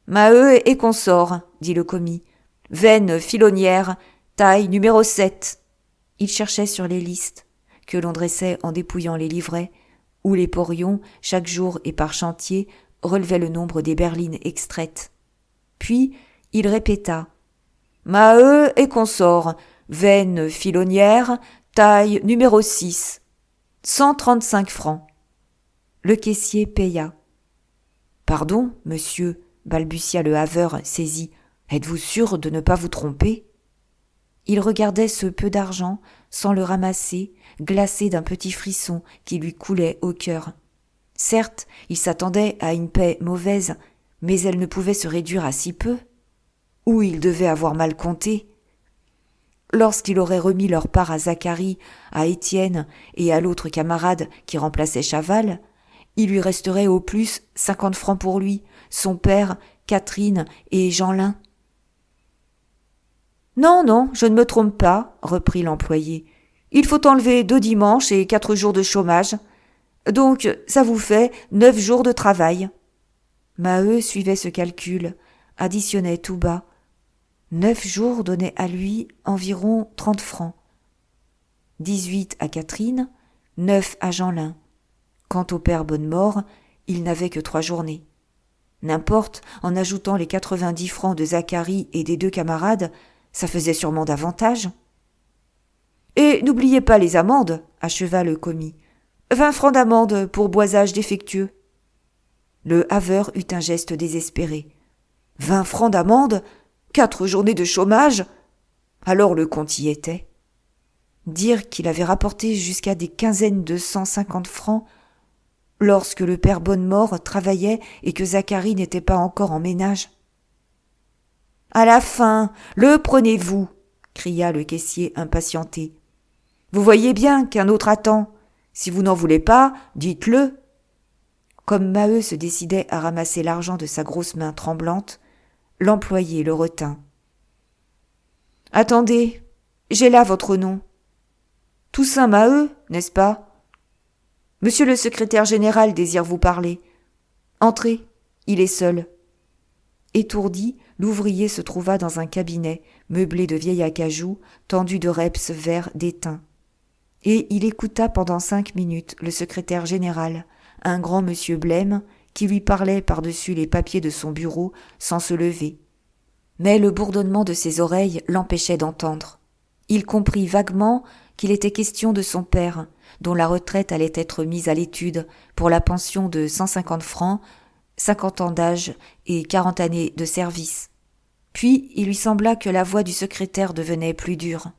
Maheu et consort, dit le commis. Veine filonnière, taille numéro 7. Il cherchait sur les listes, que l'on dressait en dépouillant les livrets, où les porions, chaque jour et par chantier, relevaient le nombre des berlines extraites. Puis, il répéta « Maheu et consort, veine filonnière, taille numéro 6, 135 francs. » Le caissier paya. « Pardon, monsieur, » balbutia le haveur saisi, « êtes-vous sûr de ne pas vous tromper ?» Il regardait ce peu d'argent, sans le ramasser, glacé d'un petit frisson qui lui coulait au cœur. Certes, il s'attendait à une paie mauvaise, mais elle ne pouvait se réduire à si peu. Ou il devait avoir mal compté. Lorsqu'il aurait remis leur part à Zacharie, à Étienne et à l'autre camarade qui remplaçait Chaval, il lui resterait au plus 50 francs pour lui, son père, Catherine et Jeanlin. « Non, je ne me trompe pas, reprit l'employé. Il faut enlever 2 dimanches et 4 jours de chômage. Donc, ça vous fait 9 jours de travail. » Maheu suivait ce calcul, additionnait tout bas. 9 jours donnaient à lui environ 30 francs. 18 à Catherine, 9 à Jeanlin. Quant au père Bonnemort, il n'avait que 3 journées. N'importe, en ajoutant les 90 francs de Zacharie et des 2 camarades, ça faisait sûrement davantage. « Et n'oubliez pas les amendes, » acheva le commis. 20 francs d'amende pour boisage défectueux. Le haveur eut un geste désespéré. 20 francs d'amende, 4 journées de chômage. Alors le compte y était. Dire qu'il avait rapporté jusqu'à des quinzaines de 150 francs lorsque le père Bonnemort travaillait et que Zacharie n'était pas encore en ménage. « À la fin, le prenez-vous » cria le caissier impatienté. « Vous voyez bien qu'un autre attend. Si vous n'en voulez pas, dites-le. » Comme Maheu se décidait à ramasser l'argent de sa grosse main tremblante, l'employé le retint. « Attendez, j'ai là votre nom. Toussaint Maheu, n'est-ce pas ? Monsieur le secrétaire général désire vous parler. Entrez, il est seul. » Étourdi, l'ouvrier se trouva dans un cabinet meublé de vieil acajou, tendu de reps verts d'étain. Et il écouta pendant 5 minutes le secrétaire général, un grand monsieur blême, qui lui parlait par-dessus les papiers de son bureau sans se lever. Mais le bourdonnement de ses oreilles l'empêchait d'entendre. Il comprit vaguement qu'il était question de son père, dont la retraite allait être mise à l'étude pour la pension de 150 francs, 50 ans d'âge et 40 années de service. Puis il lui sembla que la voix du secrétaire devenait plus dure.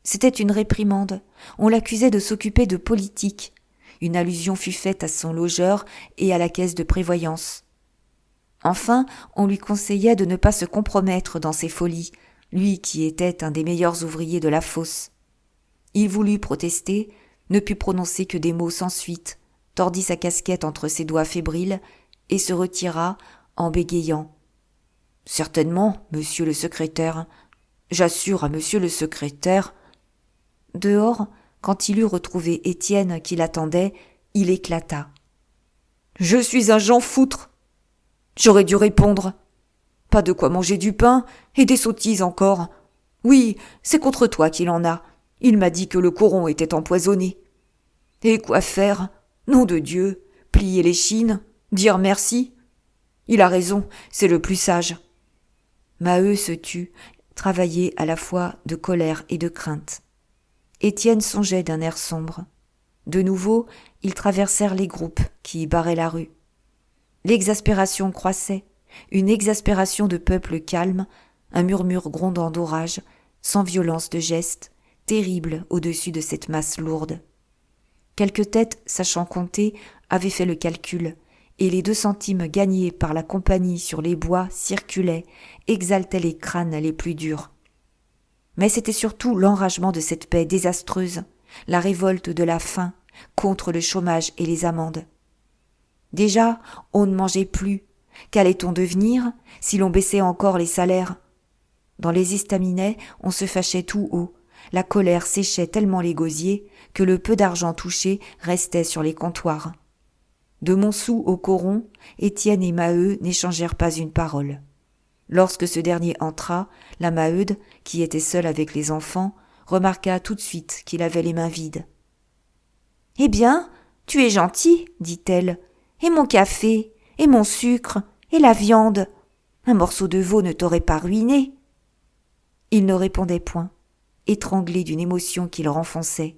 C'était une réprimande. On l'accusait de s'occuper de politique. Une allusion fut faite à son logeur et à la caisse de prévoyance. Enfin, on lui conseillait de ne pas se compromettre dans ses folies, lui qui était un des meilleurs ouvriers de la fosse. Il voulut protester, ne put prononcer que des mots sans suite, tordit sa casquette entre ses doigts fébriles et se retira en bégayant. « Certainement, monsieur le secrétaire. J'assure à monsieur le secrétaire. » Dehors, quand il eut retrouvé Étienne qui l'attendait, il éclata. « Je suis un Jean foutre. J'aurais dû répondre. Pas de quoi manger du pain et des sottises encore. Oui, c'est contre toi qu'il en a. Il m'a dit que le coron était empoisonné. Et quoi faire? Nom de Dieu, plier les chines, dire merci. Il a raison, c'est le plus sage. » Maheu se tut, travaillé à la fois de colère et de crainte. Étienne songeait d'un air sombre. De nouveau, ils traversèrent les groupes qui barraient la rue. L'exaspération croissait, une exaspération de peuple calme, un murmure grondant d'orage, sans violence de geste, terrible au-dessus de cette masse lourde. Quelques têtes, sachant compter, avaient fait le calcul, et les 2 centimes gagnés par la compagnie sur les bois circulaient, exaltaient les crânes les plus durs. Mais c'était surtout l'enragement de cette paix désastreuse, la révolte de la faim contre le chômage et les amendes. Déjà, on ne mangeait plus. Qu'allait-on devenir si l'on baissait encore les salaires? Dans les estaminets, on se fâchait tout haut. La colère séchait tellement les gosiers que le peu d'argent touché restait sur les comptoirs. De Montsou au Coron, Étienne et Maheu n'échangèrent pas une parole. Lorsque ce dernier entra, la Maheude, qui était seule avec les enfants, remarqua tout de suite qu'il avait les mains vides. « Eh bien, tu es gentil, dit-elle, et mon café, et mon sucre, et la viande. Un morceau de veau ne t'aurait pas ruiné. » Il ne répondait point, étranglé d'une émotion qui le renfonçait.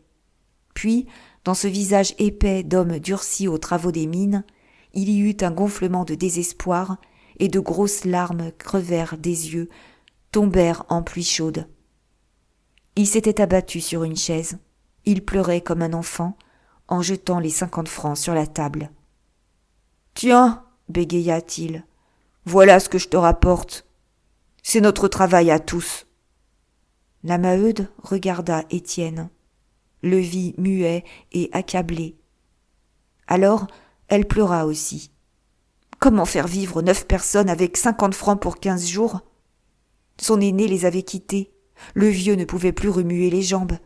Puis, dans ce visage épais d'homme durci aux travaux des mines, il y eut un gonflement de désespoir et de grosses larmes crevèrent des yeux, tombèrent en pluie chaude. Il s'était abattu sur une chaise. Il pleurait comme un enfant, en jetant les 50 francs sur la table. « Tiens, bégaya-t-il, voilà ce que je te rapporte. C'est notre travail à tous. » La Maheude regarda Étienne, le vit muet et accablé. Alors, elle pleura aussi. Comment faire vivre 9 personnes avec 50 francs pour 15 jours? Son aîné les avait quittés. Le vieux ne pouvait plus remuer les jambes.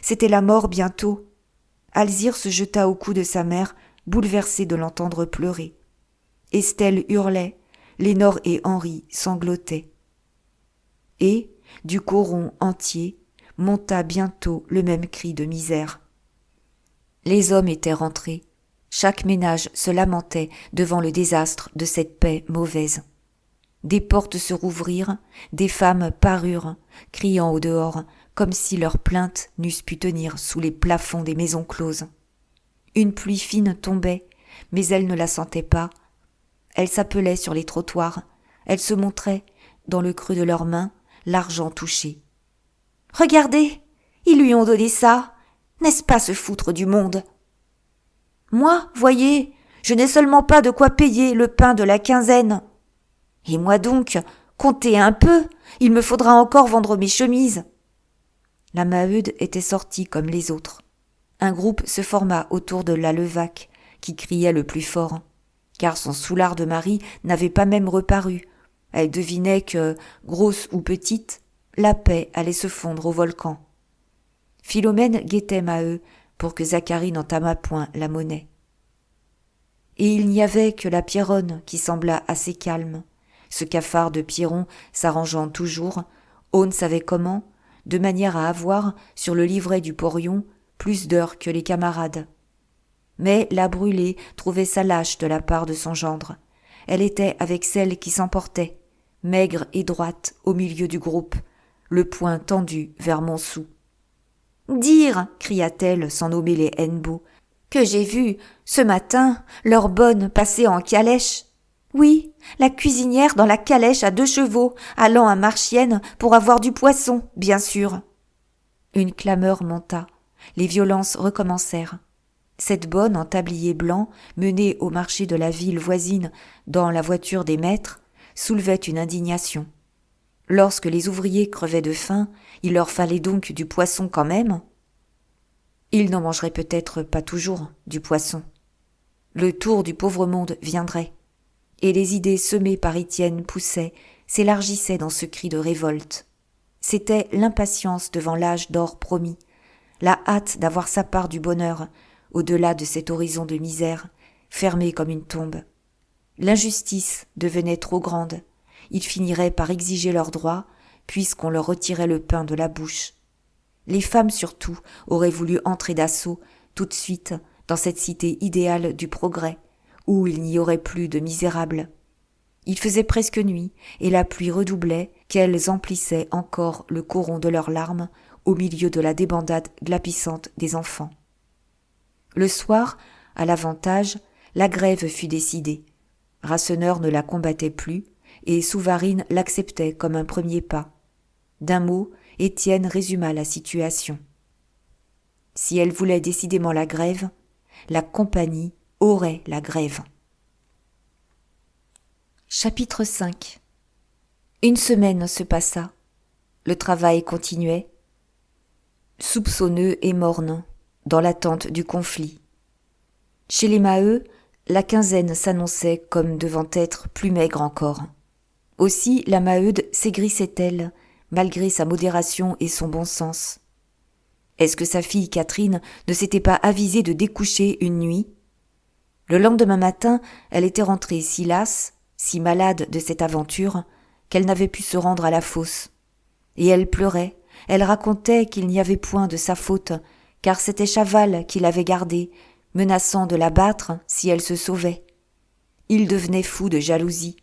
C'était la mort bientôt. Alzire se jeta au cou de sa mère, bouleversée de l'entendre pleurer. Estelle hurlait, Lénore et Henri sanglotaient. Et, du coron entier, monta bientôt le même cri de misère. Les hommes étaient rentrés. Chaque ménage se lamentait devant le désastre de cette paix mauvaise. Des portes se rouvrirent, des femmes parurent, criant au dehors, comme si leurs plaintes n'eussent pu tenir sous les plafonds des maisons closes. Une pluie fine tombait, mais elles ne la sentaient pas. Elles s'appelaient sur les trottoirs, elles se montraient, dans le creux de leurs mains, l'argent touché. « Regardez, ils lui ont donné ça, n'est-ce pas se foutre du monde ? Moi, voyez, je n'ai seulement pas de quoi payer le pain de la quinzaine. Et moi donc, comptez un peu, il me faudra encore vendre mes chemises. » La Maheude était sortie comme les autres. Un groupe se forma autour de la Levaque, qui criait le plus fort, car son soulard de mari n'avait pas même reparu. Elle devinait que, grosse ou petite, la paix allait se fondre au volcan. Philomène guettait Maheu pour que Zacharie n'entamât point la monnaie. Et il n'y avait que la Pierronne qui sembla assez calme, ce cafard de Pierron s'arrangeant toujours, on ne savait comment, de manière à avoir, sur le livret du porion, plus d'heures que les camarades. Mais la brûlée trouvait sa lâche de la part de son gendre. Elle était avec celle qui s'emportait, maigre et droite au milieu du groupe, le poing tendu vers Montsou. « Dire, cria-t-elle sans nommer les Hennebeau, que j'ai vu, ce matin, leur bonne passer en calèche. Oui, la cuisinière dans la calèche à 2 chevaux, allant à Marchienne pour avoir du poisson, bien sûr. » Une clameur monta. Les violences recommencèrent. Cette bonne en tablier blanc, menée au marché de la ville voisine dans la voiture des maîtres, soulevait une indignation. Lorsque les ouvriers crevaient de faim, il leur fallait donc du poisson quand même. Ils n'en mangeraient peut-être pas toujours du poisson. Le tour du pauvre monde viendrait. Et les idées semées par Étienne poussaient, s'élargissaient dans ce cri de révolte. C'était l'impatience devant l'âge d'or promis, la hâte d'avoir sa part du bonheur, au-delà de cet horizon de misère, fermé comme une tombe. L'injustice devenait trop grande. Ils finiraient par exiger leurs droits, puisqu'on leur retirait le pain de la bouche. Les femmes surtout auraient voulu entrer d'assaut, tout de suite, dans cette cité idéale du progrès, où il n'y aurait plus de misérables. Il faisait presque nuit, et la pluie redoublait, qu'elles emplissaient encore le coron de leurs larmes, au milieu de la débandade glapissante des enfants. Le soir, à l'avantage, la grève fut décidée. Rasseneur ne la combattait plus, et Souvarine l'acceptait comme un premier pas. D'un mot, Étienne résuma la situation. Si elle voulait décidément la grève, la compagnie aurait la grève. Chapitre 5. Une semaine se passa. Le travail continuait. soupçonneux et morne, dans l'attente du conflit. Chez les Maheu, la quinzaine s'annonçait comme devant être plus maigre encore. Aussi la Maheude s'aigrissait-elle, malgré sa modération et son bon sens. Est-ce que sa fille Catherine ne s'était pas avisée de découcher une nuit ? Le lendemain matin, elle était rentrée si lasse, si malade de cette aventure, qu'elle n'avait pu se rendre à la fosse. Et elle pleurait, elle racontait qu'il n'y avait point de sa faute, car c'était Chaval qui l'avait gardée, menaçant de la battre si elle se sauvait. Il devenait fou de jalousie.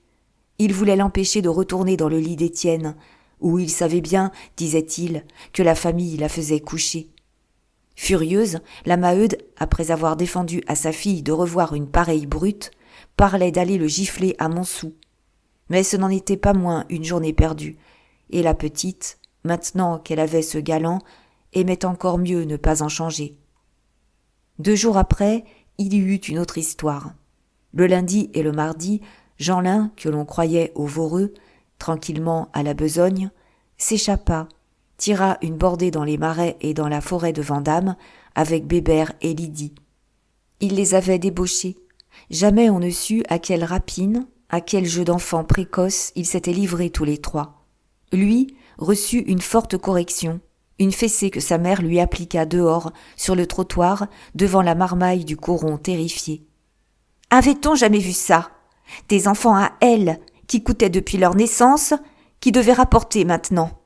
Il voulait l'empêcher de retourner dans le lit d'Étienne, où il savait bien, disait-il, que la famille la faisait coucher. Furieuse, la Maheude, après avoir défendu à sa fille de revoir une pareille brute, parlait d'aller le gifler à Montsou. Mais ce n'en était pas moins une journée perdue, et la petite, maintenant qu'elle avait ce galant, aimait encore mieux ne pas en changer. 2 jours après, il y eut une autre histoire. Le lundi et le mardi, Jeanlin, que l'on croyait au Voreux, tranquillement à la besogne, s'échappa, tira une bordée dans les marais et dans la forêt de Vandame avec Bébert et Lydie. Il les avait débauchés. Jamais on ne sut à quelle rapine, à quel jeu d'enfant précoce ils s'étaient livrés tous les 3. Lui reçut une forte correction, une fessée que sa mère lui appliqua dehors, sur le trottoir, devant la marmaille du coron terrifié. « Avait-on jamais vu ça ? Des enfants à elle, qui coûtaient depuis leur naissance, qui devaient rapporter maintenant ?»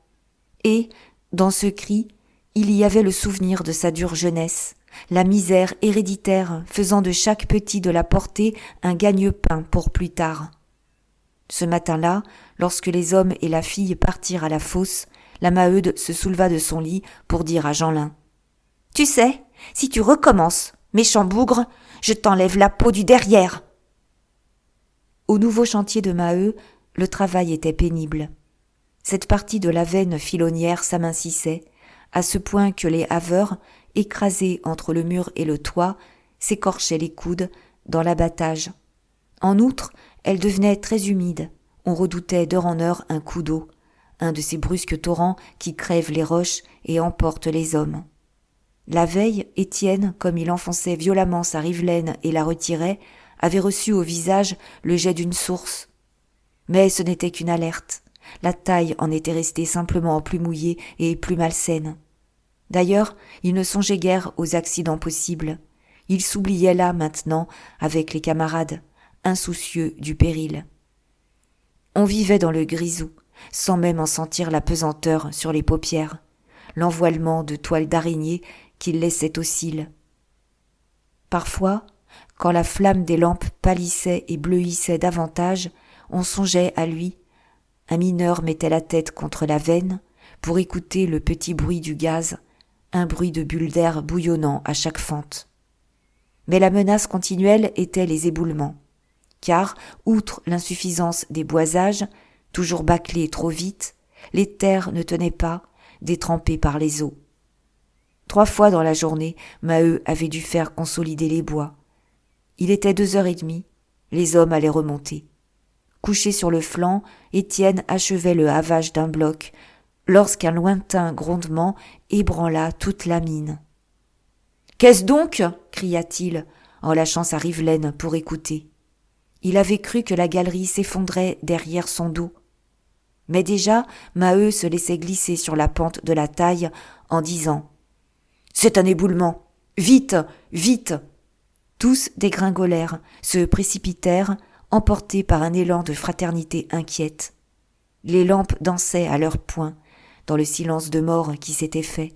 Et, dans ce cri, il y avait le souvenir de sa dure jeunesse, la misère héréditaire faisant de chaque petit de la portée un gagne-pain pour plus tard. Ce matin-là, lorsque les hommes et la fille partirent à la fosse, la Maheude se souleva de son lit pour dire à Jeanlin : « Tu sais, si tu recommences, méchant bougre, je t'enlève la peau du derrière. » Au nouveau chantier de Maheu, le travail était pénible. Cette partie de la veine filonnière s'amincissait, à ce point que les haveurs, écrasés entre le mur et le toit, s'écorchaient les coudes dans l'abattage. En outre, elle devenait très humide. On redoutait d'heure en heure un coup d'eau, un de ces brusques torrents qui crèvent les roches et emportent les hommes. La veille, Étienne, comme il enfonçait violemment sa rivelaine et la retirait, avait reçu au visage le jet d'une source. Mais ce n'était qu'une alerte. La taille en était restée simplement plus mouillée et plus malsaine. D'ailleurs, il ne songeait guère aux accidents possibles. Il s'oubliait là maintenant avec les camarades, insoucieux du péril. On vivait dans le grisou, sans même en sentir la pesanteur sur les paupières, l'envoilement de toiles d'araignée qu'il laissait aux cils. Parfois, quand la flamme des lampes pâlissait et bleuissait davantage, on songeait à lui. Un mineur mettait la tête contre la veine pour écouter le petit bruit du gaz, un bruit de bulles d'air bouillonnant à chaque fente. Mais la menace continuelle était les éboulements, car, outre l'insuffisance des boisages, toujours bâclés trop vite, les terres ne tenaient pas, détrempées par les eaux. 3 fois dans la journée, Maheu avait dû faire consolider les bois. Il était 2h30, les hommes allaient remonter. Couché sur le flanc, Étienne achevait le havage d'un bloc, lorsqu'un lointain grondement ébranla toute la mine. « Qu'est-ce donc ?» cria-t-il, en lâchant sa rivelaine pour écouter. Il avait cru que la galerie s'effondrait derrière son dos. Mais déjà, Maheu se laissait glisser sur la pente de la taille en disant « C'est un éboulement. Vite, vite !» Tous dégringolèrent, se précipitèrent, emportés par un élan de fraternité inquiète. Les lampes dansaient à leurs poings, dans le silence de mort qui s'était fait.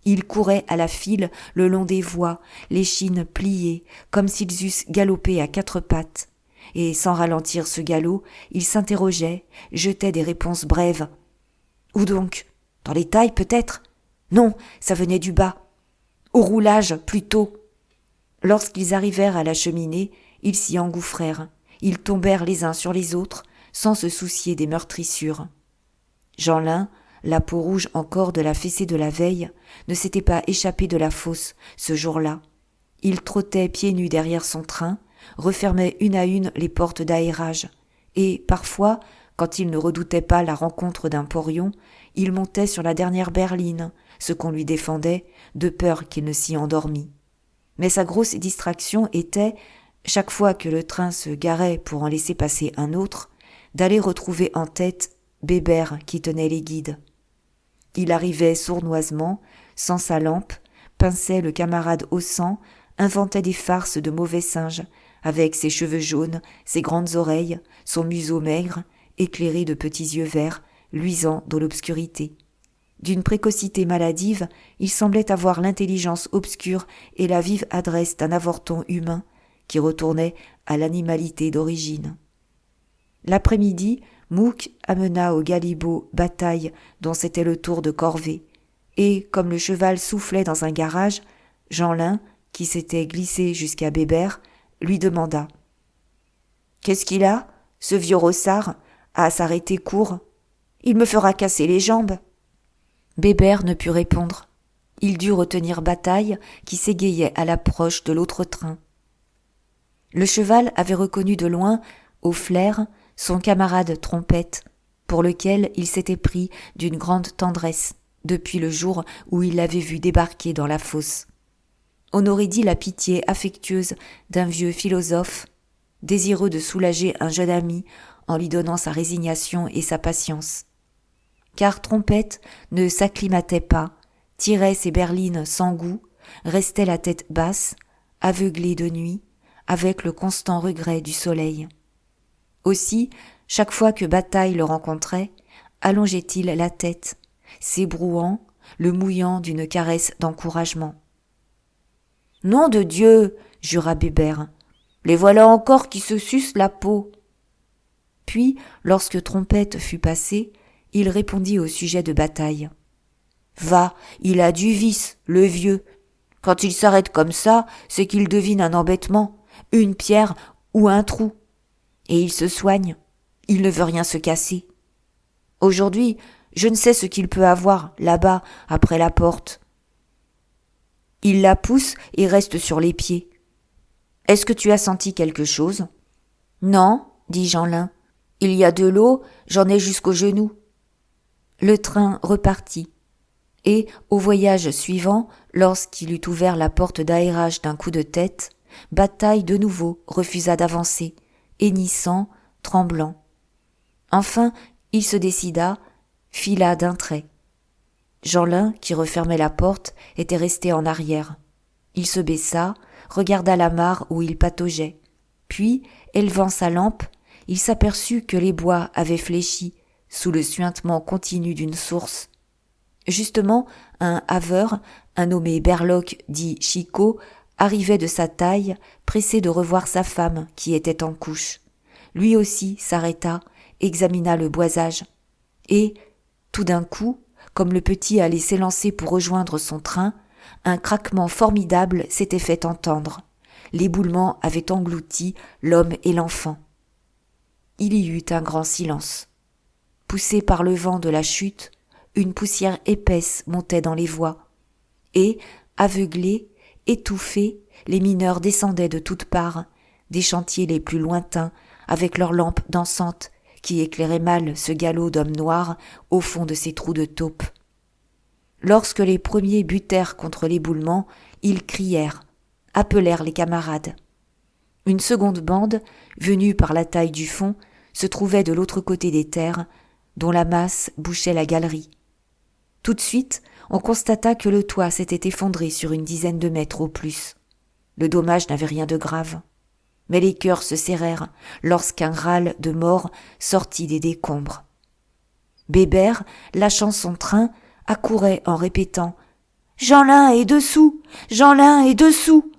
Ils couraient à la file le long des voies, l'échine pliée, comme s'ils eussent galopé à 4 pattes. Et sans ralentir ce galop, ils s'interrogeaient, jetaient des réponses brèves. Où donc ? Dans les tailles peut-être ? Non, ça venait du bas. Au roulage, plutôt. Lorsqu'ils arrivèrent à la cheminée, ils s'y engouffrèrent. Ils tombèrent les uns sur les autres, sans se soucier des meurtrissures. Jeanlin, la peau rouge encore de la fessée de la veille, ne s'était pas échappé de la fosse ce jour-là. Il trottait pieds nus derrière son train, refermait une à une les portes d'aérage, et, parfois, Quand il ne redoutait pas la rencontre d'un porion, il montait sur la dernière berline, ce qu'on lui défendait, de peur qu'il ne s'y endormît. Mais sa grosse distraction était, chaque fois que le train se garait pour en laisser passer un autre, d'aller retrouver en tête Bébert qui tenait les guides. Il arrivait sournoisement, sans sa lampe, pinçait le camarade au sang, inventait des farces de mauvais singe, avec ses cheveux jaunes, ses grandes oreilles, son museau maigre, éclairé de petits yeux verts, luisants dans l'obscurité. D'une précocité maladive, il semblait avoir l'intelligence obscure et la vive adresse d'un avorton humain qui retournait à l'animalité d'origine. L'après-midi, Mouque amena au galibot Bataille dont c'était le tour de corvée, et, comme le cheval soufflait dans un garage, Jeanlin, qui s'était glissé jusqu'à Bébert, lui demanda « Qu'est-ce qu'il a, ce vieux rossard, à s'arrêter court? Il me fera casser les jambes !» Bébert ne put répondre. Il dut retenir Bataille, qui s'égayait à l'approche de l'autre train. Le cheval avait reconnu de loin, au flair, son camarade Trompette, pour lequel il s'était pris d'une grande tendresse depuis le jour où il l'avait vu débarquer dans la fosse. On aurait dit la pitié affectueuse d'un vieux philosophe, désireux de soulager un jeune ami en lui donnant sa résignation et sa patience. Car Trompette ne s'acclimatait pas, tirait ses berlines sans goût, restait la tête basse, aveuglé de nuit, avec le constant regret du soleil. Aussi, chaque fois que Bataille le rencontrait, allongeait-il la tête, s'ébrouant, le mouillant d'une caresse d'encouragement. « Nom de Dieu !» jura Bébert. « Les voilà encore qui se sucent la peau !» Puis, lorsque Trompette fut passé, il répondit au sujet de Bataille. « Va, il a du vice, le vieux. Quand il s'arrête comme ça, c'est qu'il devine un embêtement, une pierre ou un trou. Et il se soigne, il ne veut rien se casser. Aujourd'hui, je ne sais ce qu'il peut avoir, là-bas, après la porte. Il la pousse et reste sur les pieds. Est-ce que tu as senti quelque chose ? Non, dit Jeanlin. Il y a de l'eau, j'en ai jusqu'aux genoux. Le train repartit. Et, au voyage suivant, lorsqu'il eut ouvert la porte d'aérage d'un coup de tête, Bataille de nouveau refusa d'avancer, hennissant, tremblant. Enfin, il se décida, fila d'un trait. Jeanlin, qui refermait la porte, était resté en arrière. Il se baissa, regarda la mare où il pataugeait. Puis, élevant sa lampe, il s'aperçut que les bois avaient fléchi sous le suintement continu d'une source. Justement, un haveur, un nommé Berloque dit Chicot, arrivait de sa taille, pressé de revoir sa femme qui était en couche. Lui aussi s'arrêta, examina le boisage. Et, tout d'un coup, comme le petit allait s'élancer pour rejoindre son train, un craquement formidable s'était fait entendre. L'éboulement avait englouti l'homme et l'enfant. Il y eut un grand silence. Poussé par le vent de la chute, une poussière épaisse montait dans les voies. Et, aveuglés, étouffés, les mineurs descendaient de toutes parts, des chantiers les plus lointains, avec leurs lampes dansantes, qui éclairaient mal ce galop d'hommes noirs au fond de ces trous de taupe. Lorsque les premiers butèrent contre l'éboulement, ils crièrent, appelèrent les camarades. Une seconde bande, venue par la taille du fond, se trouvait de l'autre côté des terres, dont la masse bouchait la galerie. Tout de suite, on constata que le toit s'était effondré sur une dizaine de mètres au plus. Le dommage n'avait rien de grave. Mais les cœurs se serrèrent lorsqu'un râle de mort sortit des décombres. Bébert, lâchant son train, accourait en répétant « Jeanlin est dessous! Jeanlin est dessous !»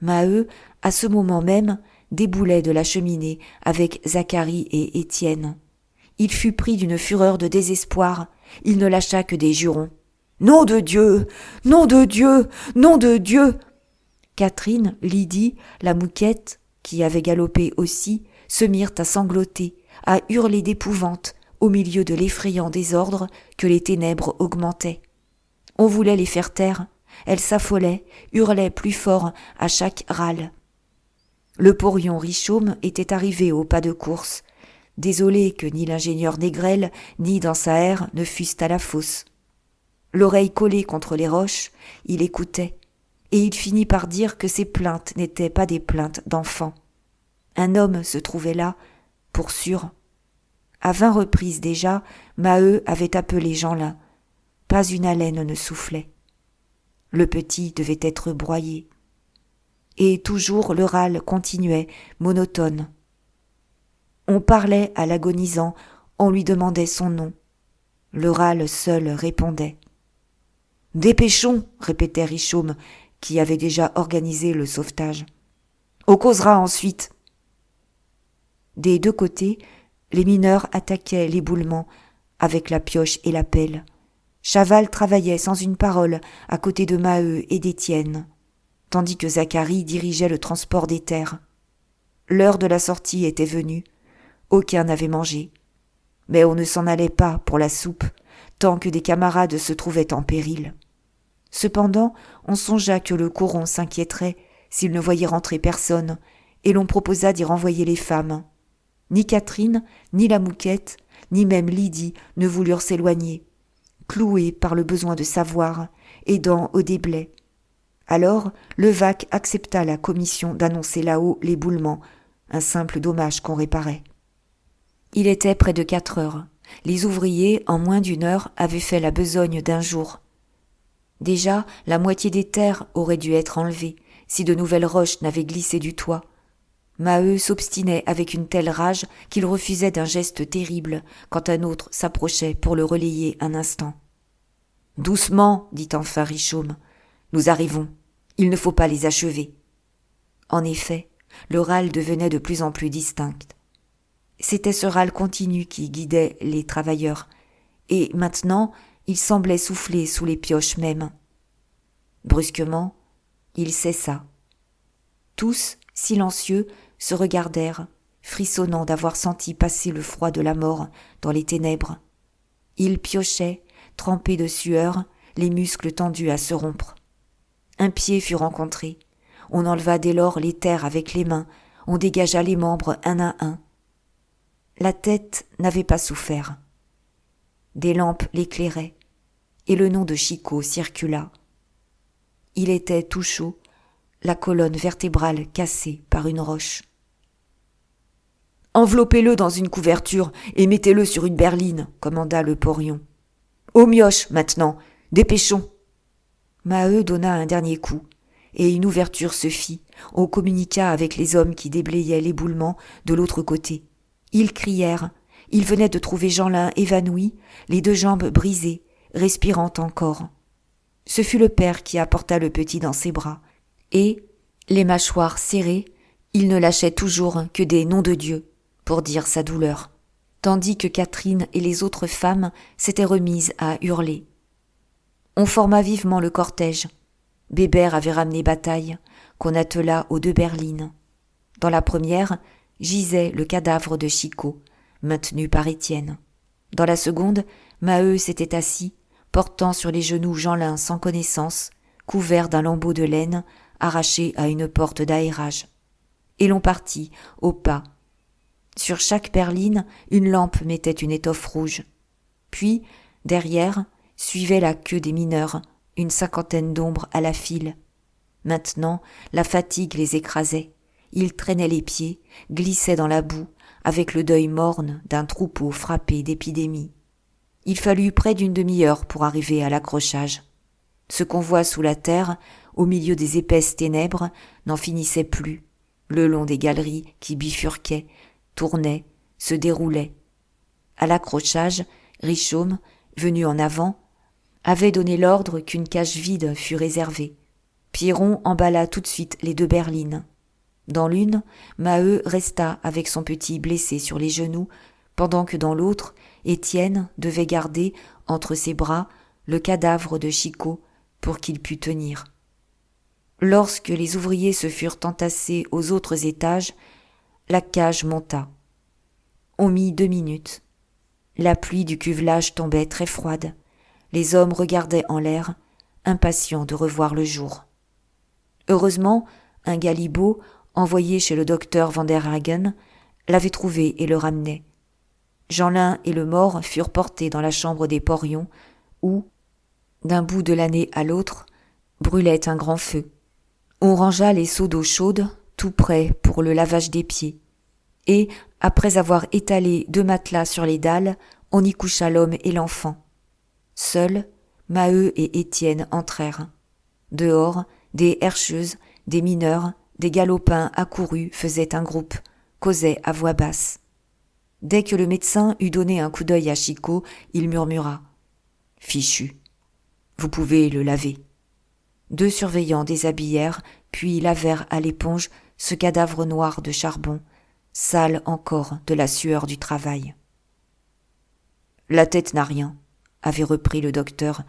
Maheu, à ce moment même, déboulait de la cheminée avec Zacharie et Étienne. Il fut pris d'une fureur de désespoir. Il ne lâcha que des jurons. « Nom de Dieu! Nom de Dieu! Nom de Dieu !» Catherine, Lydie, la Mouquette, qui avait galopé aussi, se mirent à sangloter, à hurler d'épouvante, au milieu de l'effrayant désordre que les ténèbres augmentaient. On voulait les faire taire, elles s'affolaient, hurlaient plus fort à chaque râle. Le porion Richomme était arrivé au pas de course. désolé que ni l'ingénieur Négrel ni Dansaert ne fussent à la fosse. L'oreille collée contre les roches, il écoutait, et il finit par dire que ces plaintes n'étaient pas des plaintes d'enfants. Un homme se trouvait là, pour sûr. À 20 reprises déjà, Maheu avait appelé Jeanlin. Pas une haleine ne soufflait. Le petit devait être broyé. Et toujours le râle continuait, monotone. On parlait à l'agonisant, on lui demandait son nom. Le râle seul répondait. « Dépêchons !» répétait Richomme, qui avait déjà organisé le sauvetage. « On causera ensuite !» Des deux côtés, les mineurs attaquaient l'éboulement avec la pioche et la pelle. Chaval travaillait sans une parole à côté de Maheu et d'Étienne, tandis que Zacharie dirigeait le transport des terres. L'heure de la sortie était venue. Aucun n'avait mangé. Mais on ne s'en allait pas pour la soupe, tant que des camarades se trouvaient en péril. Cependant, on songea que le coron s'inquiéterait s'il ne voyait rentrer personne, et l'on proposa d'y renvoyer les femmes. Ni Catherine, ni la Mouquette, ni même Lydie ne voulurent s'éloigner, clouées par le besoin de savoir, aidant au déblai. Alors, Levaque accepta la commission d'annoncer là-haut l'éboulement, un simple dommage qu'on réparait. Il était près de 4 heures. Les ouvriers, en moins d'1 heure, avaient fait la besogne d'un jour. Déjà, la moitié des terres aurait dû être enlevée, si de nouvelles roches n'avaient glissé du toit. Maheu s'obstinait avec une telle rage qu'il refusait d'un geste terrible quand un autre s'approchait pour le relayer un instant. « Doucement, dit enfin Richomme. Nous arrivons. Il ne faut pas les achever. » En effet, le râle devenait de plus en plus distinct. C'était ce râle continu qui guidait les travailleurs, et maintenant il semblait souffler sous les pioches même. Brusquement, il cessa. Tous, silencieux, se regardèrent, frissonnant d'avoir senti passer le froid de la mort dans les ténèbres. Ils piochaient, trempés de sueur, les muscles tendus à se rompre. Un pied fut rencontré. On enleva dès lors les terres avec les mains, on dégagea les membres un à un. La tête n'avait pas souffert. Des lampes l'éclairaient, et le nom de Chicot circula. Il était tout chaud, la colonne vertébrale cassée par une roche. « Enveloppez-le dans une couverture et mettez-le sur une berline, » commanda le porion. « Aux mioches, maintenant, dépêchons !» Maheu donna un dernier coup, et une ouverture se fit. On communiqua avec les hommes qui déblayaient l'éboulement de l'autre côté. Ils crièrent. Ils venaient de trouver Jeanlin évanoui, les 2 jambes brisées, respirant encore. Ce fut le père qui apporta le petit dans ses bras, et, les mâchoires serrées, il ne lâchait toujours que des noms de Dieu pour dire sa douleur, tandis que Catherine et les autres femmes s'étaient remises à hurler. On forma vivement le cortège. Bébert avait ramené Bataille, qu'on attela aux 2 berlines. Dans la première gisait le cadavre de Chicot, maintenu par Étienne. Dans la seconde, Maheu s'était assis, portant sur les genoux Jeanlin sans connaissance, couvert d'un lambeau de laine arraché à une porte d'aérage. Et l'on partit, au pas. Sur chaque berline, une lampe mettait une étoffe rouge. Puis, derrière, suivait la queue des mineurs, une 50aine d'ombres à la file. Maintenant, la fatigue les écrasait. Ils traînaient les pieds, glissaient dans la boue, avec le deuil morne d'un troupeau frappé d'épidémie. Il fallut près d'1 demi-heure pour arriver à l'accrochage. Ce qu'on voit sous la terre, au milieu des épaisses ténèbres, n'en finissait plus, le long des galeries qui bifurquaient, tournaient, se déroulaient. À l'accrochage, Richomme, venu en avant, avait donné l'ordre qu'une cage vide fût réservée. Pierron emballa tout de suite les 2 berlines. Dans l'une, Maheu resta avec son petit blessé sur les genoux, pendant que dans l'autre, Étienne devait garder, entre ses bras, le cadavre de Chicot pour qu'il pût tenir. Lorsque les ouvriers se furent entassés aux autres étages, la cage monta. On mit 2 minutes. La pluie du cuvelage tombait très froide. Les hommes regardaient en l'air, impatients de revoir le jour. Heureusement, un galibot, envoyé chez le docteur Vanderhagen, l'avait trouvé et le ramenait. Jeanlin et le mort furent portés dans la chambre des porions, où, d'un bout de l'année à l'autre, brûlait un grand feu. On rangea les seaux d'eau chaude, tout prêts pour le lavage des pieds. Et, après avoir étalé 2 matelas sur les dalles, on y coucha l'homme et l'enfant. Seuls, Maheu et Étienne entrèrent. Dehors, des herscheuses, des mineurs, des galopins accourus faisaient un groupe, causaient à voix basse. Dès que le médecin eut donné un coup d'œil à Chicot, il murmura « Fichu, vous pouvez le laver ». 2 surveillants déshabillèrent, puis lavèrent à l'éponge ce cadavre noir de charbon, sale encore de la sueur du travail. « La tête n'a rien », avait repris le docteur,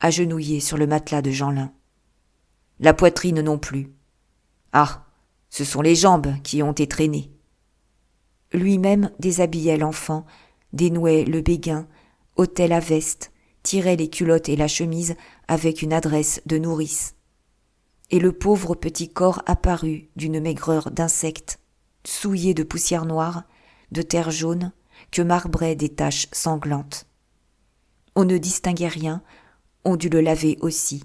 agenouillé sur le matelas de Jeanlin. « La poitrine non plus. Ah, ce sont les jambes qui ont étraîné. » Lui-même déshabillait l'enfant, dénouait le béguin, ôtait la veste, tirait les culottes et la chemise avec une adresse de nourrice. Et le pauvre petit corps apparut d'une maigreur d'insecte, souillé de poussière noire, de terre jaune, que marbraient des taches sanglantes. On ne distinguait rien, on dut le laver aussi.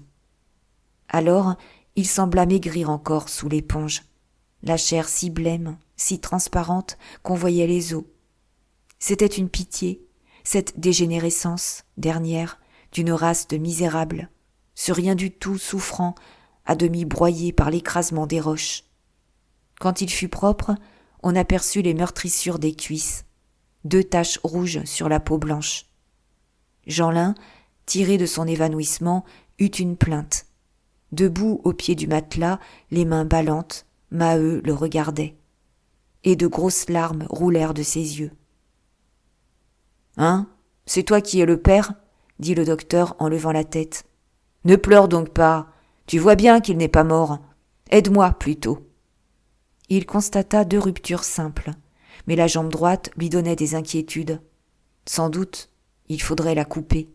Alors, il sembla maigrir encore sous l'éponge, la chair si blême, si transparente qu'on voyait les os. C'était une pitié, cette dégénérescence dernière d'une race de misérables, ce rien du tout souffrant, à demi broyé par l'écrasement des roches. Quand il fut propre, on aperçut les meurtrissures des cuisses, 2 taches rouges sur la peau blanche. Jeanlin, tiré de son évanouissement, eut une plainte. Debout au pied du matelas, les mains ballantes, Maheu le regardait. Et de grosses larmes roulèrent de ses yeux. « Hein, c'est toi qui es le père ?» dit le docteur en levant la tête. « Ne pleure donc pas, tu vois bien qu'il n'est pas mort. Aide-moi plutôt. » Il constata 2 ruptures simples, mais la jambe droite lui donnait des inquiétudes. Sans doute, il faudrait la couper.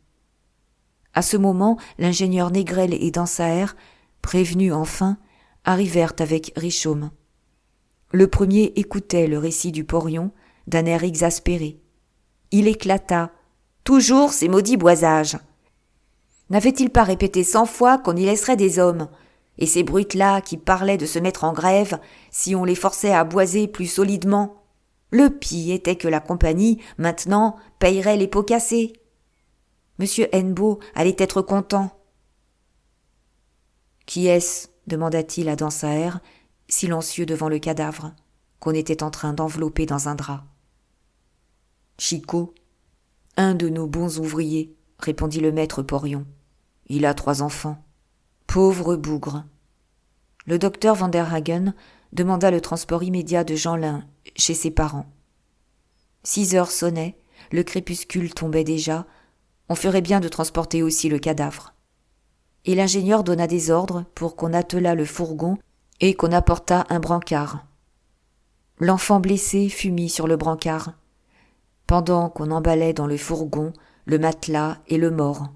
À ce moment, l'ingénieur Négrel et Dansaert, prévenus enfin, arrivèrent avec Richomme. Le premier écoutait le récit du porion d'un air exaspéré. Il éclata. « Toujours ces maudits boisages ! N'avait-il pas répété 100 fois qu'on y laisserait des hommes ? Et ces brutes-là qui parlaient de se mettre en grève si on les forçait à boiser plus solidement ? Le pis était que la compagnie, maintenant, payerait les pots cassés. Monsieur Hennebeau allait être content. « Qui est-ce » demanda-t-il à Dansaert, silencieux devant le cadavre, qu'on était en train d'envelopper dans un drap. « Chicot, un de nos bons ouvriers, » répondit le maître porion. « Il a 3 enfants. Pauvre bougre. » Le docteur Vanderhagen demanda le transport immédiat de Jeanlin chez ses parents. 6 heures sonnaient, le crépuscule tombait déjà, on ferait bien de transporter aussi le cadavre. Et l'ingénieur donna des ordres pour qu'on attelât le fourgon et qu'on apportât un brancard. L'enfant blessé fut mis sur le brancard, pendant qu'on emballait dans le fourgon le matelas et le mort.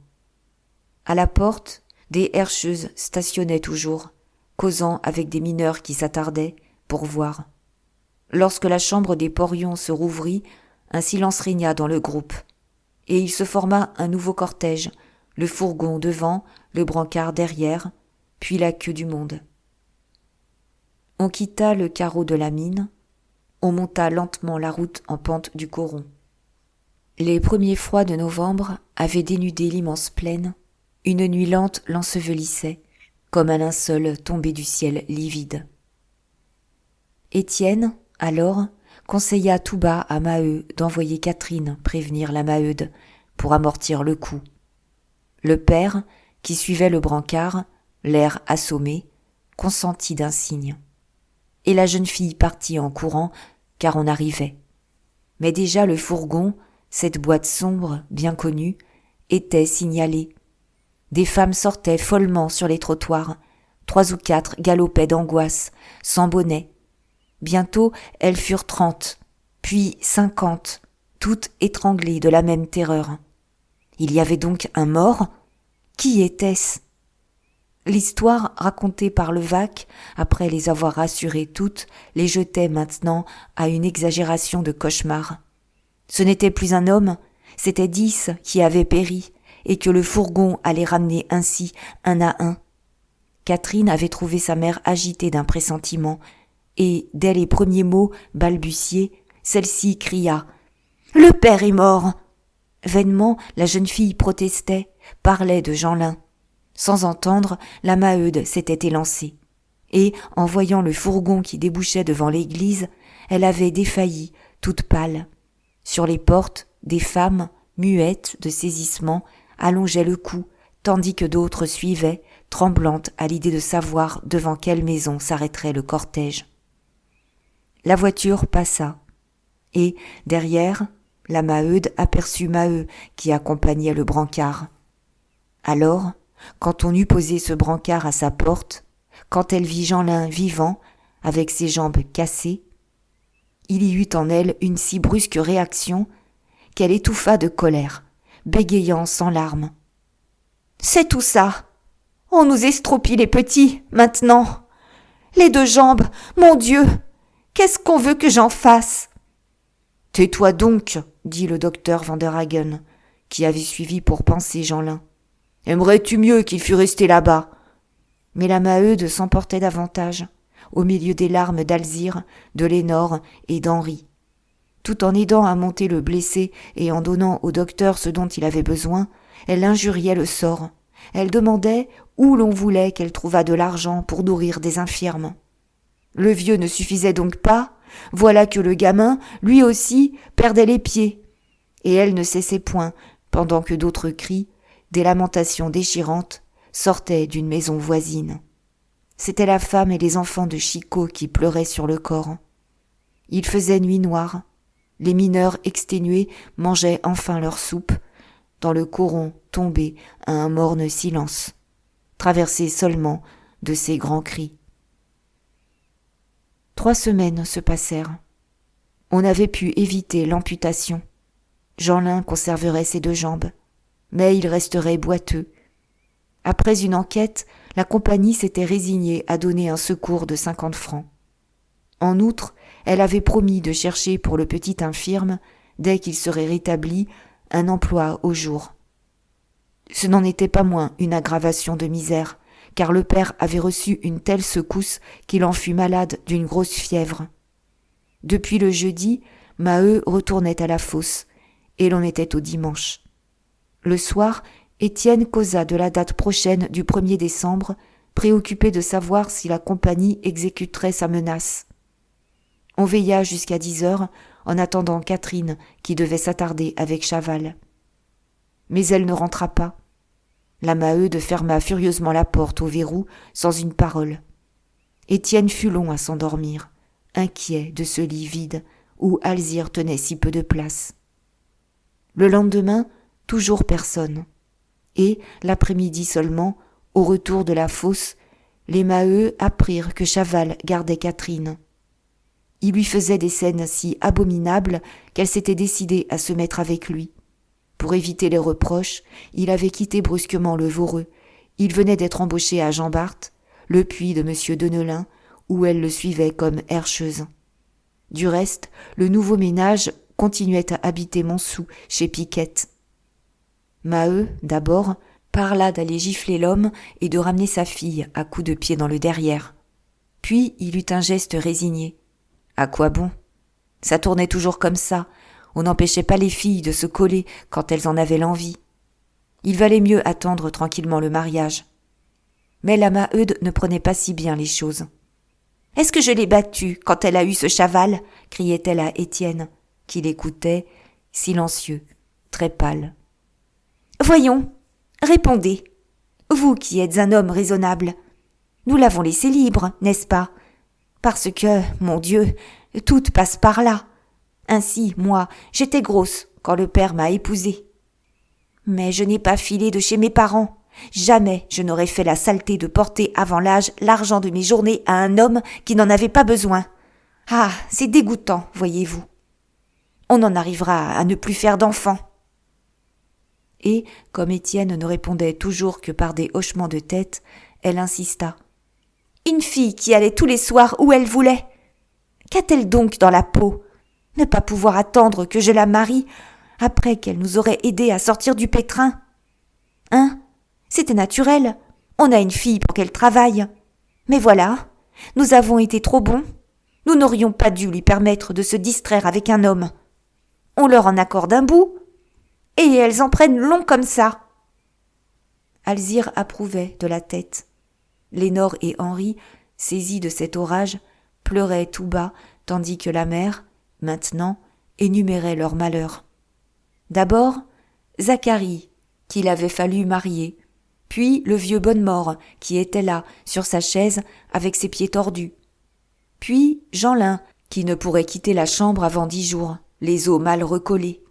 À la porte, des herscheuses stationnaient toujours, causant avec des mineurs qui s'attardaient pour voir. Lorsque la chambre des porions se rouvrit, un silence régna dans le groupe, et il se forma un nouveau cortège, le fourgon devant, le brancard derrière, puis la queue du monde. On quitta le carreau de la mine, on monta lentement la route en pente du Coron. Les premiers froids de novembre avaient dénudé l'immense plaine, une nuit lente l'ensevelissait, comme un linceul tombé du ciel livide. Étienne, alors, conseilla tout bas à Maheu d'envoyer Catherine prévenir la Maheude pour amortir le coup. Le père, qui suivait le brancard, l'air assommé, consentit d'un signe. Et la jeune fille partit en courant, car on arrivait. Mais déjà le fourgon, cette boîte sombre, bien connue, était signalé. Des femmes sortaient follement sur les trottoirs, 3 ou 4 galopaient d'angoisse, sans bonnet. Bientôt, elles furent 30, puis 50, toutes étranglées de la même terreur. Il y avait donc un mort ? Qui était-ce ? L'histoire racontée par Levaque, après les avoir rassurées toutes, les jetait maintenant à une exagération de cauchemar. Ce n'était plus un homme, c'était 10 qui avaient péri, et que le fourgon allait ramener ainsi un à un. Catherine avait trouvé sa mère agitée d'un pressentiment, et, dès les premiers mots balbutiés, celle-ci cria « Le père est mort !» Vainement, la jeune fille protestait, parlait de Jeanlin. Sans entendre, la Maheude s'était élancée. Et, en voyant le fourgon qui débouchait devant l'église, elle avait défailli, toute pâle. Sur les portes, des femmes, muettes de saisissement, allongeaient le cou, tandis que d'autres suivaient, tremblantes à l'idée de savoir devant quelle maison s'arrêterait le cortège. La voiture passa, et, derrière, la Maheude aperçut Maheu qui accompagnait le brancard. Alors, quand on eut posé ce brancard à sa porte, quand elle vit Jeanlin vivant, avec ses jambes cassées, il y eut en elle une si brusque réaction qu'elle étouffa de colère, bégayant sans larmes. « C'est tout ça. On nous estropie les petits, maintenant. Les 2 jambes, mon Dieu, qu'est-ce qu'on veut que j'en fasse ?» « Tais-toi donc, dit le docteur Vanderhagen, qui avait suivi pour panser Jeanlin. Aimerais-tu mieux qu'il fût resté là-bas ?» Mais la Maheude s'emportait davantage, au milieu des larmes d'Alzire, de Lénore et d'Henri. Tout en aidant à monter le blessé et en donnant au docteur ce dont il avait besoin, elle injuriait le sort. Elle demandait où l'on voulait qu'elle trouvât de l'argent pour nourrir des infirmes. Le vieux ne suffisait donc pas, voilà que le gamin, lui aussi, perdait les pieds. Et elle ne cessait point, pendant que d'autres cris, des lamentations déchirantes, sortaient d'une maison voisine. C'étaient la femme et les enfants de Chicot qui pleuraient sur le corps. Il faisait nuit noire. Les mineurs exténués mangeaient enfin leur soupe, dans le coron tombé à un morne silence, traversé seulement de ces grands cris. 3 semaines se passèrent. On avait pu éviter l'amputation. Jeanlin conserverait ses 2 jambes, mais il resterait boiteux. Après une enquête, la compagnie s'était résignée à donner un secours de 50 francs. En outre, elle avait promis de chercher pour le petit infirme, dès qu'il serait rétabli, un emploi au jour. Ce n'en était pas moins une aggravation de misère, car le père avait reçu une telle secousse qu'il en fut malade d'une grosse fièvre. Depuis le jeudi, Maheu retournait à la fosse, et l'on était au dimanche. Le soir, Étienne causa de la date prochaine du 1er décembre, préoccupé de savoir si la compagnie exécuterait sa menace. On veilla jusqu'à 10 heures, en attendant Catherine, qui devait s'attarder avec Chaval. Mais elle ne rentra pas. La Maheude ferma furieusement la porte au verrou, sans une parole. Étienne fut long à s'endormir, inquiet de ce lit vide, où Alzire tenait si peu de place. Le lendemain, toujours personne. Et, l'après-midi seulement, au retour de la fosse, les Maheu apprirent que Chaval gardait Catherine. Il lui faisait des scènes si abominables qu'elle s'était décidée à se mettre avec lui. Pour éviter les reproches, il avait quitté brusquement le Voreux. Il venait d'être embauché à Jean Bart, le puits de M. Deneulin, où elle le suivait comme herscheuse. Du reste, le nouveau ménage continuait à habiter Montsou, chez Piquette. Maheu, d'abord, parla d'aller gifler l'homme et de ramener sa fille à coups de pied dans le derrière. Puis il eut un geste résigné. À quoi bon ? Ça tournait toujours comme ça. On n'empêchait pas les filles de se coller quand elles en avaient l'envie. Il valait mieux attendre tranquillement le mariage. Mais la Maheude ne prenait pas si bien les choses. « Est-ce que je l'ai battue quand elle a eu ce Chaval ?» criait-elle à Étienne, qui l'écoutait, silencieux, très pâle. « Voyons, répondez. Vous qui êtes un homme raisonnable. Nous l'avons laissé libre, n'est-ce pas ? Parce que, mon Dieu, tout passe par là. Ainsi, moi, j'étais grosse quand le père m'a épousée. Mais je n'ai pas filé de chez mes parents. Jamais je n'aurais fait la saleté de porter avant l'âge l'argent de mes journées à un homme qui n'en avait pas besoin. Ah, c'est dégoûtant, voyez-vous. On en arrivera à ne plus faire d'enfants. » Et, comme Étienne ne répondait toujours que par des hochements de tête, elle insista. « Une fille qui allait tous les soirs où elle voulait. Qu'a-t-elle donc dans la peau ? Ne pas pouvoir attendre que je la marie après qu'elle nous aurait aidés à sortir du pétrin. Hein? C'était naturel. On a une fille pour qu'elle travaille. Mais voilà, nous avons été trop bons. Nous n'aurions pas dû lui permettre de se distraire avec un homme. On leur en accorde un bout, et elles en prennent long comme ça. Alzire approuvait de la tête. Lénore et Henri, saisis de cet orage, pleuraient tout bas, tandis que la mère, maintenant, énumérait leurs malheurs. D'abord, Zacharie, qu'il avait fallu marier, puis le vieux Bonnemort, qui était là, sur sa chaise, avec ses pieds tordus, puis Jeanlin, qui ne pourrait quitter la chambre avant 10 jours, les os mal recollés,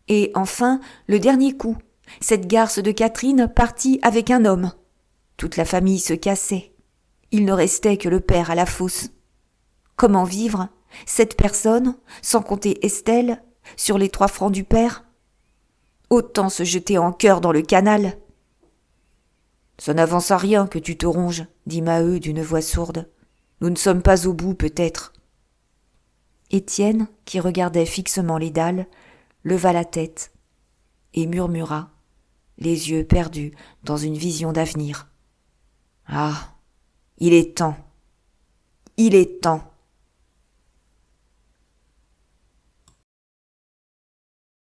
et enfin, le dernier coup, cette garce de Catherine partie avec un homme. Toute la famille se cassait. Il ne restait que le père à la fosse. Comment vivre, 7 personnes, sans compter Estelle, sur les 3 francs du père? Autant se jeter en chœur dans le canal. « Ça n'avance à rien que tu te ronges, » dit Maheu d'une voix sourde. « Nous ne sommes pas au bout, peut-être. » Étienne, qui regardait fixement les dalles, leva la tête et murmura, les yeux perdus dans une vision d'avenir. « Ah, il est temps. Il est temps. »